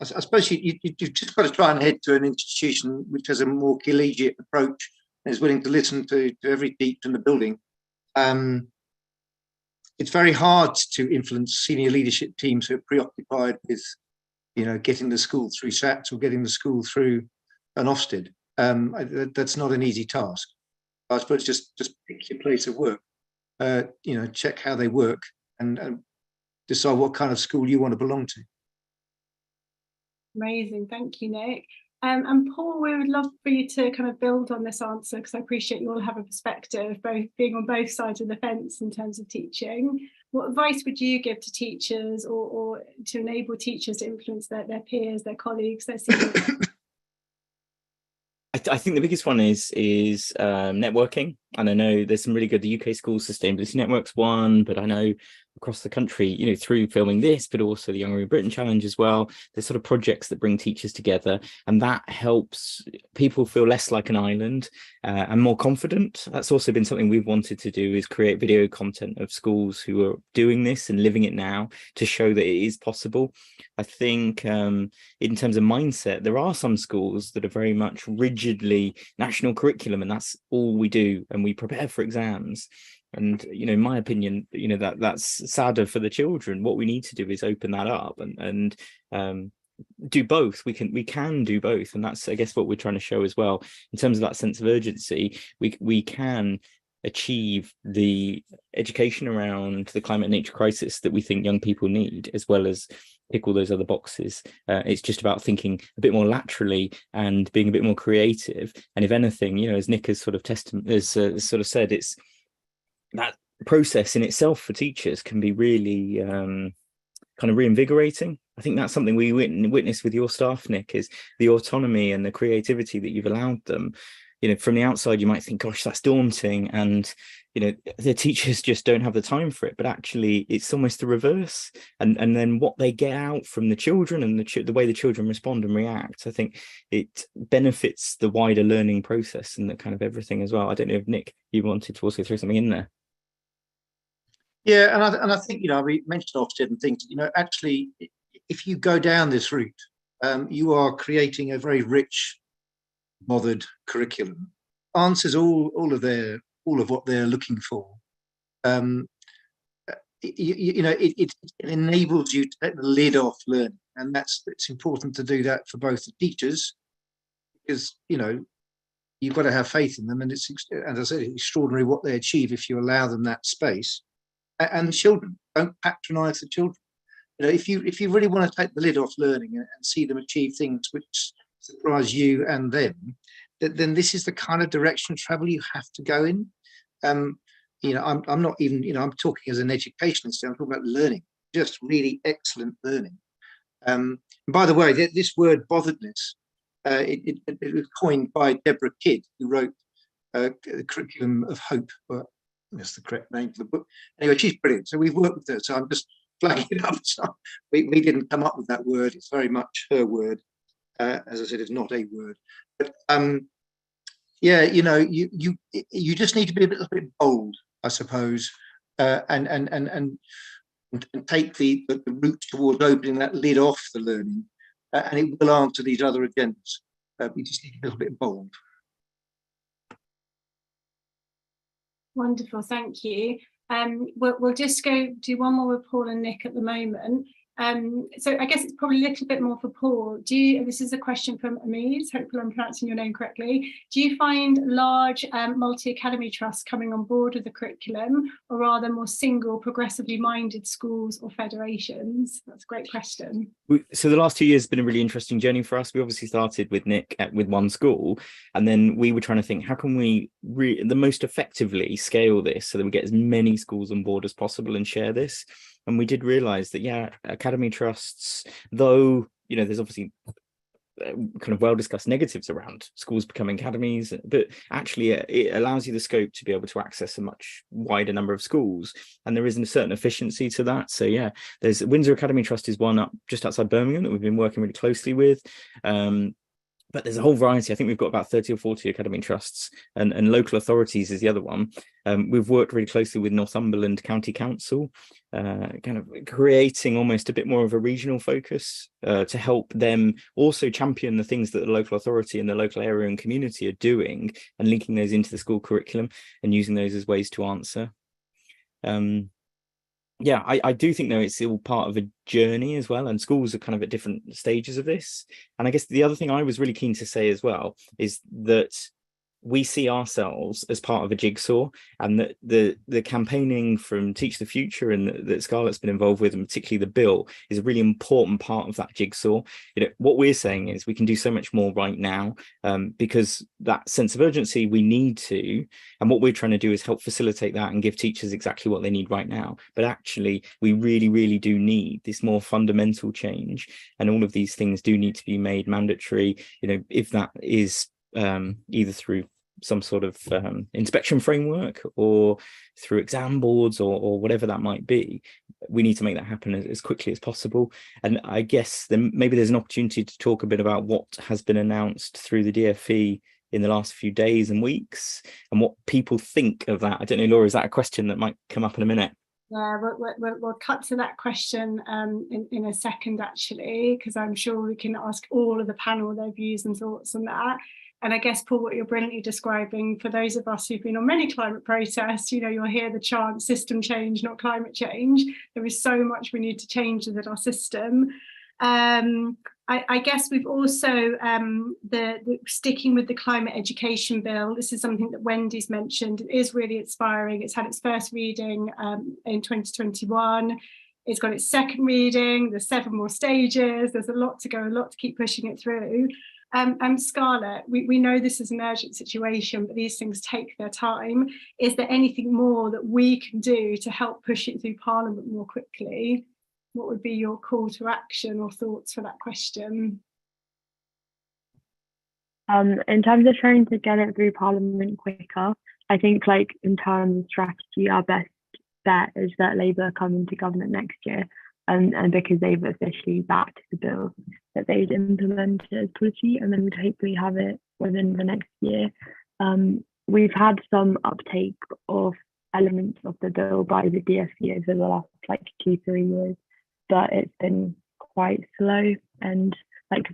suppose you've just got to try and head to an institution which has a more collegiate approach and is willing to listen to every teacher in the building. It's very hard to influence senior leadership teams who are preoccupied with, getting the school through SATs or getting the school through an Ofsted. That's not an easy task. I suppose just pick your place of work. check how they work, and decide what kind of school you want to belong to. Amazing, thank you, Nick. And Paul, we would love for you to kind of build on this answer, because I appreciate you all have a perspective, both being on both sides of the fence in terms of teaching. What advice would you give to teachers, or to enable teachers to influence their peers, their colleagues, their seniors? I think the biggest one is networking. And I know there's some really good, the UK School Sustainability Network's one, but I know across the country, through filming this, but also the Younger in Britain Challenge as well, there's sort of projects that bring teachers together, and that helps people feel less like an island and more confident. That's also been something we've wanted to do, is create video content of schools who are doing this and living it now, to show that it is possible. I think in terms of mindset, there are some schools that are very much rigidly national curriculum, and that's all we do, and we prepare for exams. And in my opinion, that's sadder for the children. What we need to do is open that up and do both. We can do both, and that's, I guess, what we're trying to show as well. In terms of that sense of urgency, we can achieve the education around the climate and nature crisis that we think young people need, as well as tick all those other boxes. It's just about thinking a bit more laterally and being a bit more creative. And if anything, as Nick has sort of said, it's that process in itself for teachers can be really kind of reinvigorating. I think that's something we witness with your staff, Nick, is the autonomy and the creativity that you've allowed them. From the outside, you might think, gosh, that's daunting, and the teachers just don't have the time for it. But actually, it's almost the reverse. And then what they get out from the children, and the way the children respond and react, I think it benefits the wider learning process and the kind of everything as well. I don't know if, Nick, you wanted to also throw something in there. Yeah, and I think we mentioned Ofsted and things. Actually, if you go down this route, you are creating a very rich, bothered curriculum. Answers all of what they're looking for. It enables you to take the lid off learning, and it's important to do that for both the teachers, because you've got to have faith in them, and it's, as I said, extraordinary what they achieve if you allow them that space. And the children, don't patronize the children. If you really want to take the lid off learning and see them achieve things which surprise you and them, then this is the kind of direction of travel you have to go in. I'm not even, I'm talking as an educationist, I'm talking about learning, just really excellent learning. By the way, this word botheredness, it was coined by Deborah Kidd, who wrote The Curriculum of Hope. Well, that's the correct name for the book. Anyway, she's brilliant. So we've worked with her. So I'm just flagging it up. So we didn't come up with that word. It's very much her word. As I said, it's not a word. But yeah, you just need to be a little bit bold, I suppose, and take the route towards opening that lid off the learning, and it will answer these other agendas. We just need a little bit bold. Wonderful, thank you. We'll just go do one more with Paul and Nick at the moment. So I guess it's probably a little bit more for Paul. This is a question from Amise, hopefully I'm pronouncing your name correctly. Do you find large multi-academy trusts coming on board with the curriculum, or rather more single, progressively minded schools or federations? That's a great question. So the last 2 years have been a really interesting journey for us. We obviously started with Nick with one school, and then we were trying to think, how can we the most effectively scale this so that we get as many schools on board as possible and share this? And we did realize that, yeah, academy trusts, though, there's obviously kind of well-discussed negatives around schools becoming academies, but actually it allows you the scope to be able to access a much wider number of schools, and there is a certain efficiency to that. So yeah, there's Windsor Academy Trust is one up just outside Birmingham that we've been working really closely with. But there's a whole variety. I think we've got about 30 or 40 academy trusts, and local authorities is the other one. We've worked really closely with Northumberland County Council, kind of creating almost a bit more of a regional focus to help them also champion the things that the local authority and the local area and community are doing, and linking those into the school curriculum and using those as ways to answer. Yeah, I do think, though, it's all part of a journey as well, and schools are kind of at different stages of this. And I guess the other thing I was really keen to say as well is that we see ourselves as part of a jigsaw, and that the campaigning from Teach the Future and that Scarlett's been involved with, and particularly the bill, is a really important part of that jigsaw. What we're saying is we can do so much more right now, because that sense of urgency we need to, and what we're trying to do is help facilitate that and give teachers exactly what they need right now. But actually we really, really do need this more fundamental change, and all of these things do need to be made mandatory, if that is either through some sort of inspection framework or through exam boards or whatever that might be. We need to make that happen as quickly as possible. And I guess then maybe there's an opportunity to talk a bit about what has been announced through the DfE in the last few days and weeks, and what people think of that. I don't know, Laura, is that a question that might come up in a minute? Yeah, we'll cut to that question in a second, actually, because I'm sure we can ask all of the panel their views and thoughts on that. And I guess, Paul, what you're brilliantly describing, for those of us who've been on many climate protests, you'll hear the chant system change, not climate change. There is so much we need to change within our system. I guess we've also, the sticking with the climate education bill, this is something that Wendy's mentioned. It is really inspiring. It's had its first reading in 2021. It's got its second reading. There's 7 more stages. There's a lot to go, a lot to keep pushing it through. Scarlett, we know this is an urgent situation, but these things take their time. Is there anything more that we can do to help push it through Parliament more quickly? What would be your call to action or thoughts for that question? In terms of trying to get it through Parliament quicker, I think, in terms of strategy, our best bet is that Labour come into government next year, and because they've officially backed the bill, that they'd implement it as policy, and then we'd hopefully have it within the next year. We've had some uptake of elements of the bill by the DfE over the last 2-3 years, but it's been quite slow and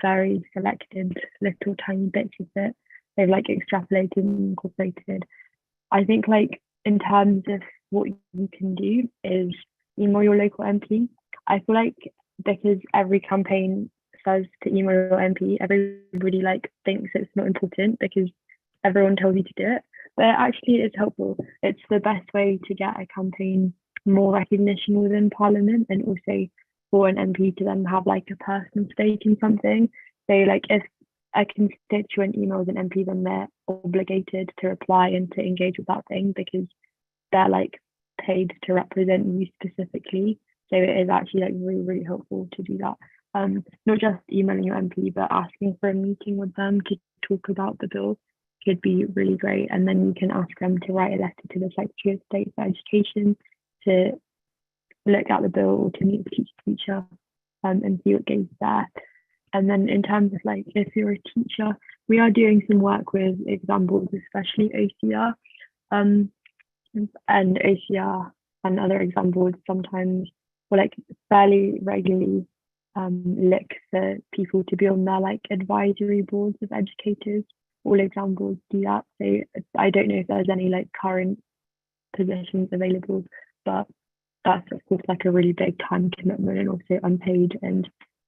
very selected little tiny bits of it. They've extrapolated and incorporated. I think in terms of what you can do is email your local MP. I feel because every campaign says to email your MP, everybody thinks it's not important because everyone tells you to do it. But actually it's helpful. It's the best way to get a campaign more recognition within Parliament, and also for an MP to then have a personal stake in something. So if a constituent emails an MP, then they're obligated to reply and to engage with that thing, because they're paid to represent you specifically. So it is actually really, really helpful to do that. Not just emailing your MP, but asking for a meeting with them to talk about the bill could be really great. And then you can ask them to write a letter to the Secretary of State for Education to look at the bill, or to meet the teacher and see what goes there. And then in terms of if you're a teacher, we are doing some work with exam boards, especially OCR, and OCR and other exam boards sometimes, or fairly regularly, look for people to be on their advisory boards of educators. All exam boards do that. So I don't know if there's any current positions available, but that's of course a really big time commitment and also unpaid. And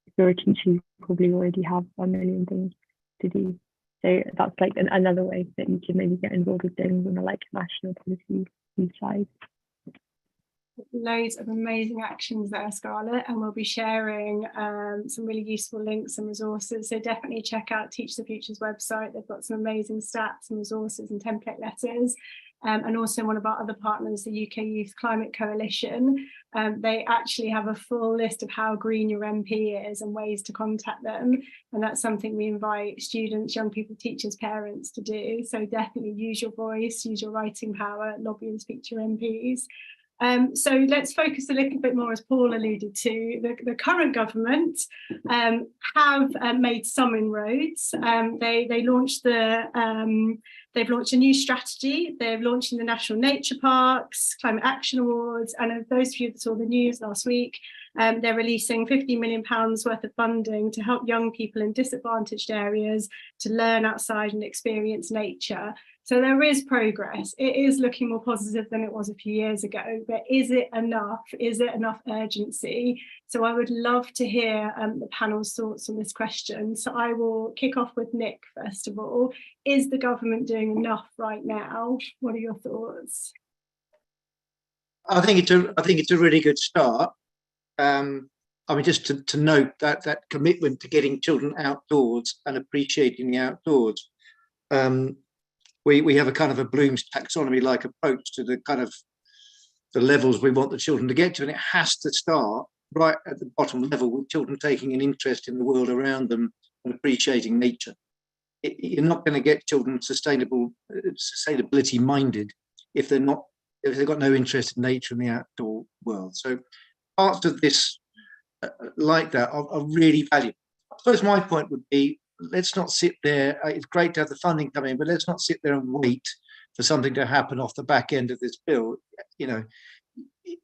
if you're a teacher, you probably already have a million things to do. So that's another way that you can maybe get involved with things on the national policy side. Loads of amazing actions there, Scarlett, and we'll be sharing some really useful links and resources. So definitely check out Teach the Future's website. They've got some amazing stats and resources and template letters. And also one of our other partners, the UK Youth Climate Coalition, they actually have a full list of how green your MP is and ways to contact them. And that's something we invite students, young people, teachers, parents to do. So definitely use your voice, use your writing power, lobby and speak to your MPs. So let's focus a little bit more, as Paul alluded to. The current government have made some inroads. They launched they've launched a new strategy. They're launching the National Nature Parks, Climate Action Awards, and of those of you that saw the news last week, they're releasing £50 million worth of funding to help young people in disadvantaged areas to learn outside and experience nature. So there is progress. It is looking more positive than it was a few years ago, but is it enough? Is it enough urgency? So I would love to hear the panel's thoughts on this question. So I will kick off with Nick, first of all. Is the government doing enough right now? What are your thoughts? I think it's a really good start. I mean, just to note that commitment to getting children outdoors and appreciating the outdoors. We have a kind of a Bloom's taxonomy-like approach to the kind of the levels we want the children to get to, and it has to start right at the bottom level with children taking an interest in the world around them and appreciating nature. You're not going to get children sustainability minded if they've got no interest in nature and the outdoor world. So parts of this like that are really valuable. I suppose my point would be, let's not sit there. It's great to have the funding come in, but let's not sit there and wait for something to happen off the back end of this bill. You know,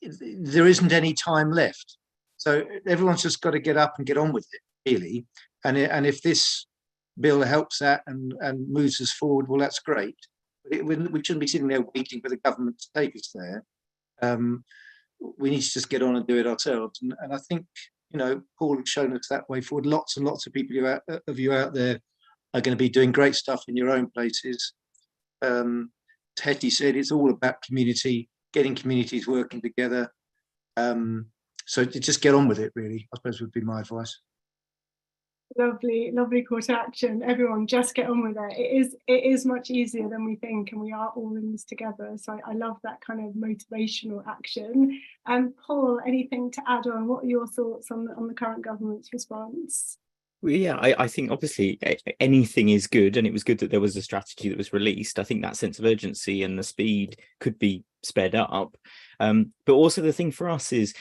there isn't any time left. So everyone's just got to get up and get on with it, really. And if this bill helps that and moves us forward, well, that's great. But we shouldn't be sitting there waiting for the government to take us there. We need to just get on and do it ourselves. And I think, you know, Paul has shown us that way forward. Lots and lots of people of you out there are going to be doing great stuff in your own places. Hetty said it's all about community, getting communities working together. So just get on with it, really, I suppose would be my advice. Lovely, lovely call to action. Everyone, just get on with it. It is much easier than we think, and we are all in this together. So I love that kind of motivational action. Paul, anything to add on? What are your thoughts on the current government's response? Well, yeah, I think obviously anything is good, and it was good that there was a strategy that was released. I think that sense of urgency and the speed could be sped up. But also the thing for us is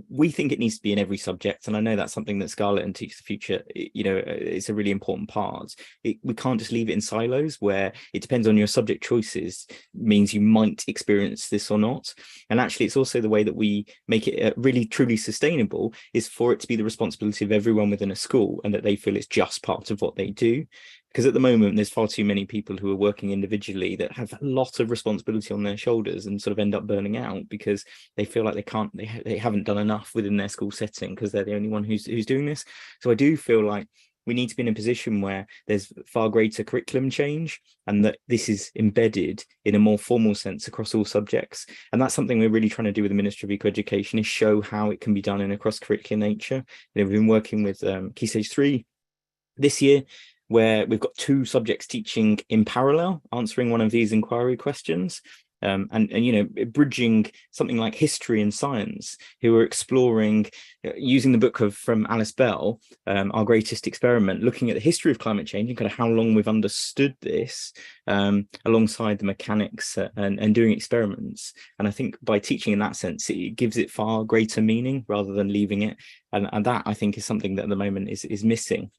we think it needs to be in every subject, and I know that's something that Scarlett and Teach the Future, you know, it's a really important part. We can't just leave it in silos where it depends on your subject choices, means you might experience this or not. And actually, it's also the way that we make it really truly sustainable is for it to be the responsibility of everyone within a school, and that they feel it's just part of what they do. Because at the moment, there's far too many people who are working individually that have a lot of responsibility on their shoulders and sort of end up burning out because they feel like they haven't done enough within their school setting because they're the only one who's doing this. So I do feel like we need to be in a position where there's far greater curriculum change, and that this is embedded in a more formal sense across all subjects. And that's something we're really trying to do with the Ministry of Eco-Education, is show how it can be done in a cross-curricular nature. You know, we've been working with Key Stage 3 this year, where we've got 2 subjects teaching in parallel, answering one of these inquiry questions, and you know, bridging something like history and science, who are exploring, using the book from Alice Bell, Our Greatest Experiment, looking at the history of climate change and kind of how long we've understood this, alongside the mechanics and doing experiments. And I think by teaching in that sense, it gives it far greater meaning rather than leaving it. And that, I think, is something that at the moment is missing.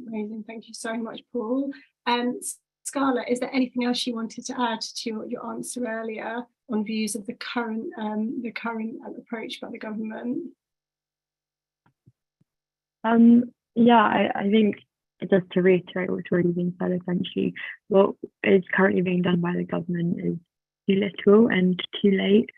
Amazing, thank you so much, Paul. Scarlett, is there anything else you wanted to add to your answer earlier on views of the current approach by the government? Yeah, I think, just to reiterate what's already been said, essentially, what is currently being done by the government is too little and too late.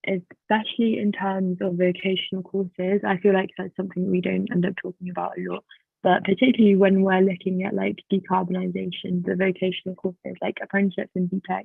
Especially in terms of vocational courses, I feel like that's something we don't end up talking about a lot. But particularly when we're looking at like decarbonisation, the vocational courses like apprenticeships and BTECs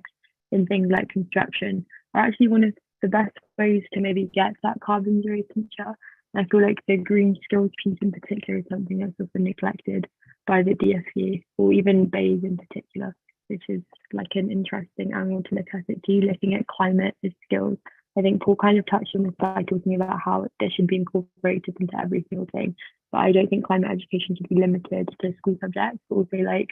in things like construction are actually one of the best ways to maybe get that carbon zero teacher. I feel like the green skills piece in particular is something that's often neglected by the DFE, or even BEIS in particular, which is like an interesting angle to look at it too, looking at climate as skills. I think Paul kind of touched on this by talking about how this should be incorporated into every single thing. But I don't think climate education should be limited to school subjects, but also like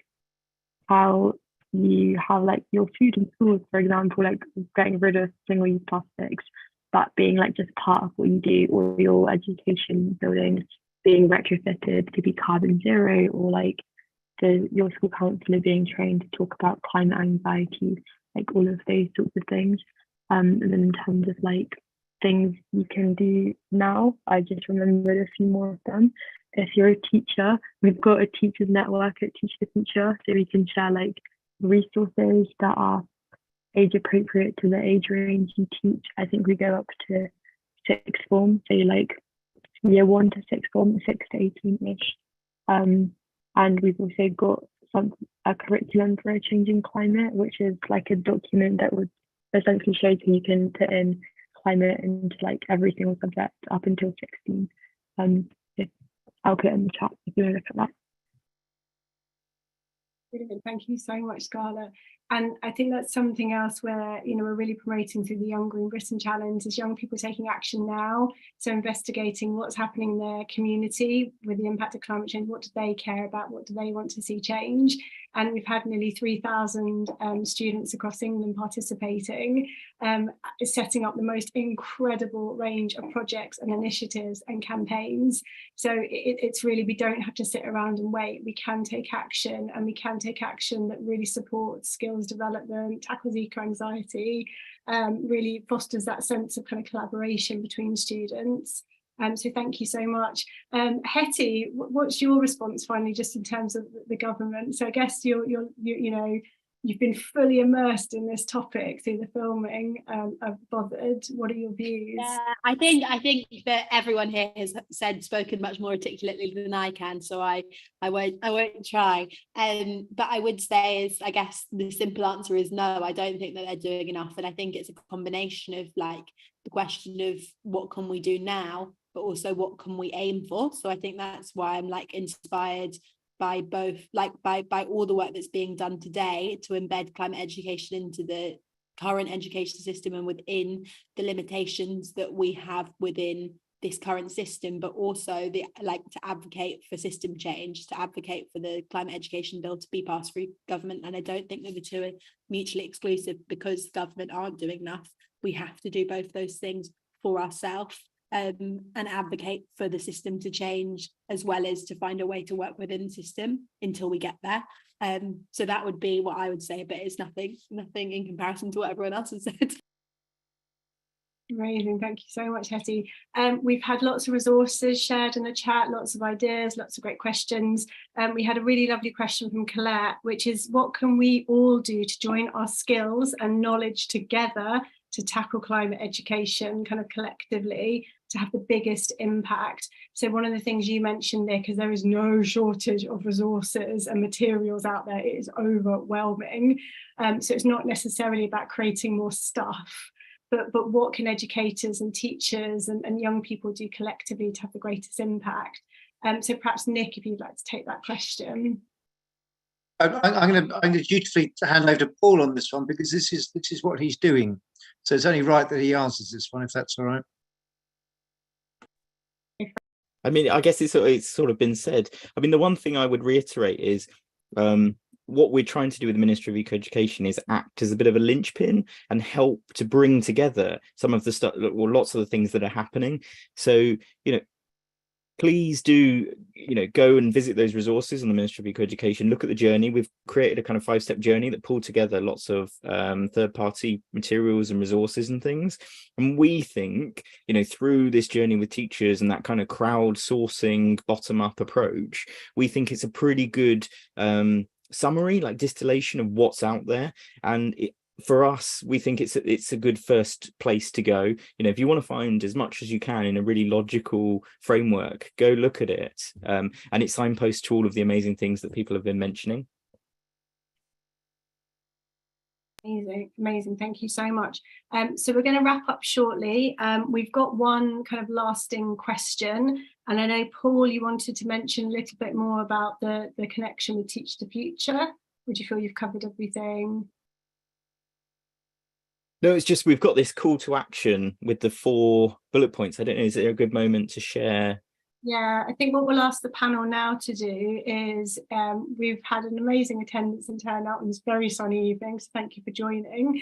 how you have like your food in schools, for example, like getting rid of single-use plastics, that being like just part of what you do, or your education buildings being retrofitted to be carbon zero, or like your school counsellor being trained to talk about climate anxiety, like all of those sorts of things. And then in terms of like things you can do now, I just remembered a few more of them. if you're a teacher, we've got a teachers network at Teach the Future, so we can share like resources that are age appropriate to the age range you teach. I think we go up to sixth form, so like year 1 to sixth form, 6 to 18-ish. And we've also got a curriculum for a changing climate, which is like a document that would essentially show you can put in climate into like every single subject up until 16. I'll put it in the chat if you want to look at that. Brilliant. Thank you so much, Scarlett. And I think that's something else where, you know, we're really promoting through the Younger in Britain Challenge is young people taking action now. So investigating what's happening in their community with the impact of climate change. What do they care about? What do they want to see change? And we've had nearly 3,000 students across England participating, setting up the most incredible range of projects and initiatives and campaigns. So it's really, we don't have to sit around and wait. We can take action, and we can take action that really supports skills development, tackles eco-anxiety, really fosters that sense of kind of collaboration between students. So thank you so much. Hetty, what's your response finally, just in terms of the government? So I guess you know, you've been fully immersed in this topic through the filming of Bothered. What are your views? Yeah, I think that everyone here has spoken much more articulately than I can, so I won't try. But I would say is, I guess the simple answer is no. I don't think that they're doing enough, and I think it's a combination of like the question of what can we do now, but also what can we aim for. So I think that's why I'm like inspired by both, like by all the work that's being done today to embed climate education into the current education system and within the limitations that we have within this current system, but also the like to advocate for system change, to advocate for the climate education bill to be passed through government. And I don't think that the two are mutually exclusive, because government aren't doing enough. We have to do both those things for ourselves, and advocate for the system to change, as well as to find a way to work within the system until we get there. So that would be what I would say, but it's nothing in comparison to what everyone else has said. Amazing, thank you so much, Hetty. We've had lots of resources shared in the chat, lots of ideas, lots of great questions. We had a really lovely question from Colette, which is, what can we all do to join our skills and knowledge together to tackle climate education kind of collectively to have the biggest impact? So one of the things you mentioned, Nick, is there is no shortage of resources and materials out there. It is overwhelming. So it's not necessarily about creating more stuff, but what can educators and teachers and young people do collectively to have the greatest impact? So perhaps Nick, if you'd like to take that question. I'm going to dutifully hand over to Paul on this one, because this is what he's doing. So it's only right that he answers this one, if that's all right. I mean, I guess it's sort of been said. I mean, the one thing I would reiterate is what we're trying to do with the Ministry of Eco-Education is act as a bit of a linchpin and help to bring together some of the stuff, or lots of the things that are happening. So, you know, please do, you know, go and visit those resources on the Ministry of Eco-Education. Look at the journey. We've created a kind of 5-step journey that pulled together lots of third-party materials and resources and things. And we think, you know, through this journey with teachers and that kind of crowdsourcing, bottom-up approach, we think it's a pretty good summary, like distillation of what's out there. And for us, we think it's a good first place to go. You know, if you want to find as much as you can in a really logical framework, go look at it. And it signposts to all of the amazing things that people have been mentioning. Amazing, thank you so much. So we're going to wrap up shortly. We've got one kind of lasting question, and I know, Paul, you wanted to mention a little bit more about the connection with Teach the Future. Would you feel you've covered everything? No, it's just we've got this call to action with the 4 bullet points. I don't know, is it a good moment to share? Yeah, I think what we'll ask the panel now to do is, we've had an amazing attendance and turnout on this very sunny evening, so thank you for joining.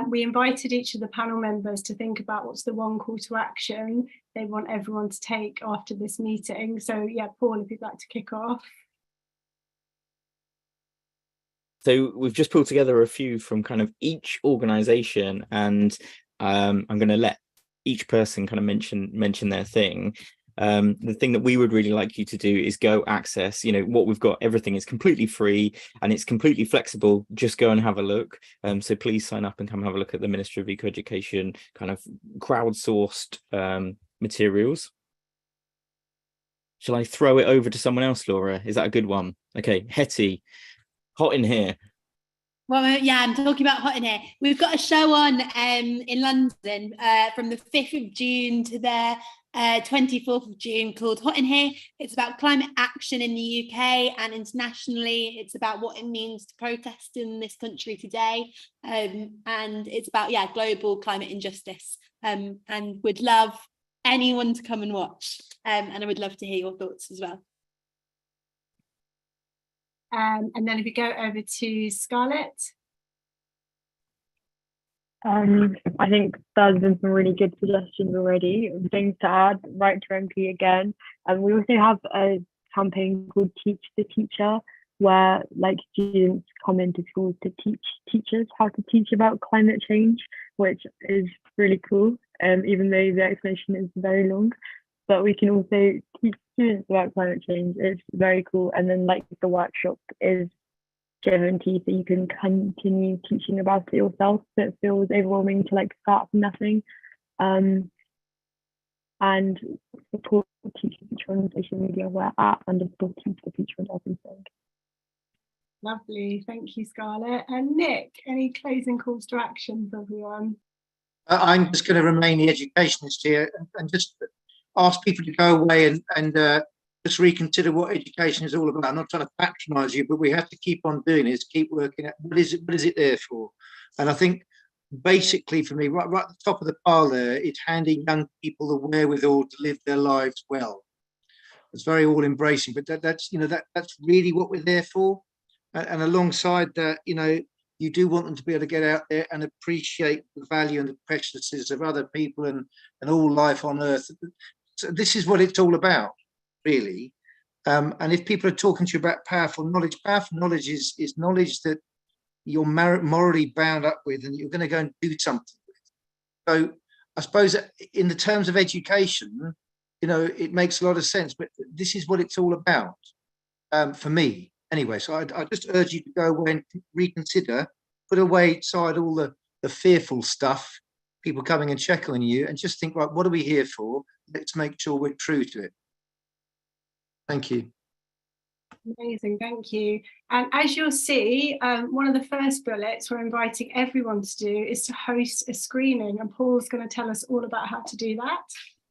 We invited each of the panel members to think about what's the one call to action they want everyone to take after this meeting. So yeah, Paul, if you'd like to kick off. So we've just pulled together a few from kind of each organisation, and I'm going to let each person kind of mention their thing. The thing that we would really like you to do is go access, what we've got. Everything is completely free and it's completely flexible. Just go and have a look. So please sign up and come have a look at the Ministry of Eco Education kind of crowdsourced materials. Shall I throw it over to someone else, Laura? Is that a good one? Okay, Hetty, hot in here. Well, yeah, I'm talking about hot in here. We've got a show on in London from the 5th of June to the 24th of June called Hot in Here. It's about climate action in the UK and internationally. It's about what it means to protest in this country today. And it's about, global climate injustice. And would love anyone to come and watch. And I would love to hear your thoughts as well. And then if we go over to Scarlett. I think there's been some really good suggestions already, things to add. Write to MP again. And we also have a campaign called Teach the Teacher, where students come into schools to teach teachers how to teach about climate change, which is really cool, even though the explanation is very long. But we can also teach students about climate change. It's very cool. And then the workshop is given to you so you can continue teaching about it yourself. So it feels overwhelming to start from nothing. And support Teach the Teacher on social media. We're at _Teach the Teacher on everything. Lovely. Thank you, Scarlett. And Nick, any closing calls to action for everyone? I'm just going to remain the educationist here and just ask people to go away and just reconsider what education is all about. I'm not trying to patronise you, but we have to keep on doing this, keep working at what is it there for? And I think basically for me, right at the top of the pile there, it's handing young people the wherewithal to live their lives well. It's very all embracing, but that's really what we're there for. And alongside that, you do want them to be able to get out there and appreciate the value and the preciousness of other people and all life on earth. So this is what it's all about, really. And if people are talking to you about powerful knowledge is knowledge that you're morally bound up with and you're going to go and do something with. So I suppose in the terms of education, it makes a lot of sense, but this is what it's all about for me. Anyway, so I just urge you to go away and reconsider, put away aside all the fearful stuff, people coming and checking on you, and just think, right, what are we here for? Let's make sure we're true to it. Thank you. Amazing, thank you. And as you'll see, one of the first bullets we're inviting everyone to do is to host a screening, and Paul's going to tell us all about how to do that.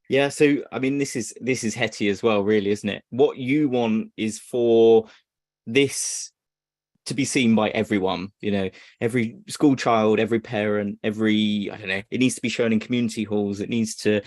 Yeah, so I mean, this is Hetty as well, really, isn't it? What you want is for this to be seen by everyone, every school child, every parent, it needs to be shown in community halls. It needs to,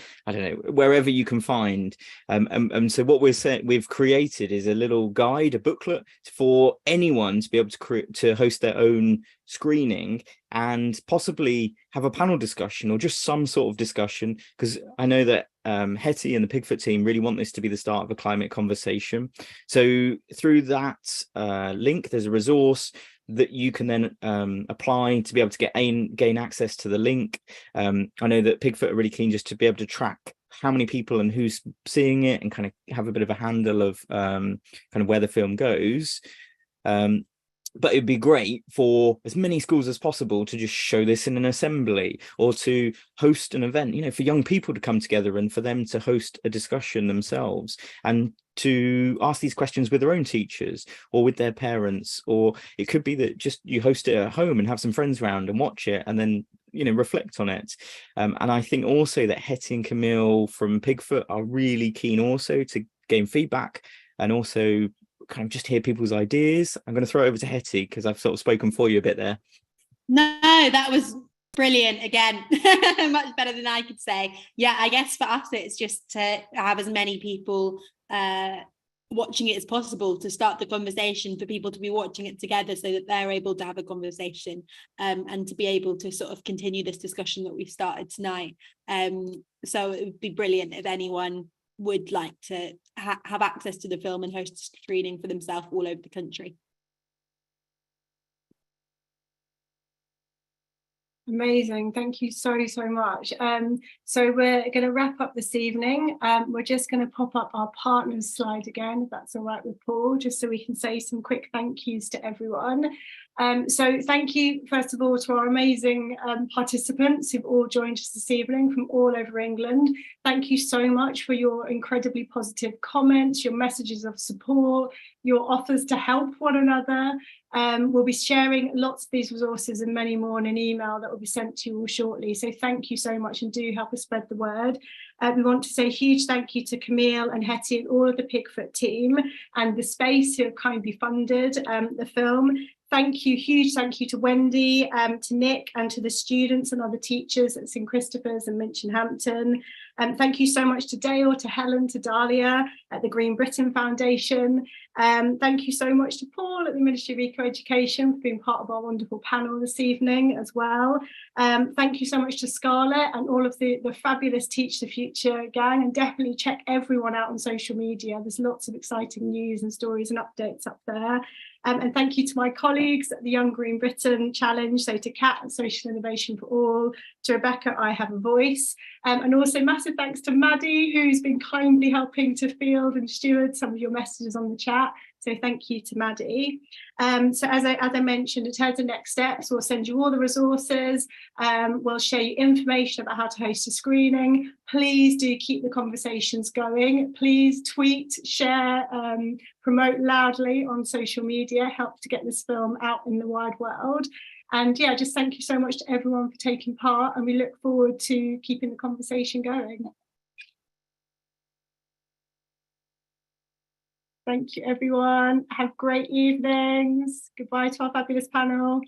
wherever you can find. And so what we've created is a little guide, a booklet for anyone to be able to host their own screening and possibly have a panel discussion or just some sort of discussion, because I know that Hetty and the Pigfoot team really want this to be the start of a climate conversation. So through that link, there's a resource that you can then apply to be able to gain access to the link. I know that Pigfoot are really keen just to be able to track how many people and who's seeing it and kind of have a bit of a handle of kind of where the film goes. But it'd be great for as many schools as possible to just show this in an assembly or to host an event, for young people to come together and for them to host a discussion themselves and to ask these questions with their own teachers or with their parents. Or it could be that just you host it at home and have some friends around and watch it and then, reflect on it. And I think also that Hetty and Camille from Pigfoot are really keen also to gain feedback and also kind of just hear people's ideas. I'm going to throw it over to Hetty because I've sort of spoken for you a bit there. No, that was brilliant again. Much better than I could say. Yeah, I guess for us it's just to have as many people watching it as possible, to start the conversation, for people to be watching it together so that they're able to have a conversation and to be able to sort of continue this discussion that we've started tonight. So it would be brilliant if anyone would like to have access to the film and host a screening for themselves all over the country. Amazing. Thank you so much. So we're going to wrap up this evening. We're just going to pop up our partners slide again, if that's all right with Paul, just so we can say some quick thank yous to everyone. So thank you, first of all, to our amazing participants who've all joined us this evening from all over England. Thank you so much for your incredibly positive comments, your messages of support, your offers to help one another. We'll be sharing lots of these resources and many more in an email that will be sent to you all shortly. So thank you so much, and do help us spread the word. We want to say a huge thank you to Camille and Hetty and all of the Pigfoot team and the Space who have kindly funded the film. Thank you, huge thank you to Wendy, to Nick, and to the students and other teachers at St Christopher's and Minchin Hampton. Thank you so much to Dale, to Helen, to Dahlia at the Green Britain Foundation. Thank you so much to Paul at the Ministry of Eco Education for being part of our wonderful panel this evening as well. Thank you so much to Scarlett and all of the fabulous Teach the Future gang, and definitely check everyone out on social media. There's lots of exciting news and stories and updates up there. And thank you to my colleagues at the Young Green Britain Challenge, so to Kat at Social Innovation for All, to Rebecca, I Have a Voice, and also massive thanks to Maddie, who's been kindly helping to field and steward some of your messages on the chat. So thank you to Maddie. So as I mentioned, in terms of next steps, we'll send you all the resources. We'll share you information about how to host a screening. Please do keep the conversations going. Please tweet, share, promote loudly on social media, help to get this film out in the wide world. And yeah, just thank you so much to everyone for taking part, and we look forward to keeping the conversation going. Thank you, everyone. Have great evenings. Goodbye to our fabulous panel.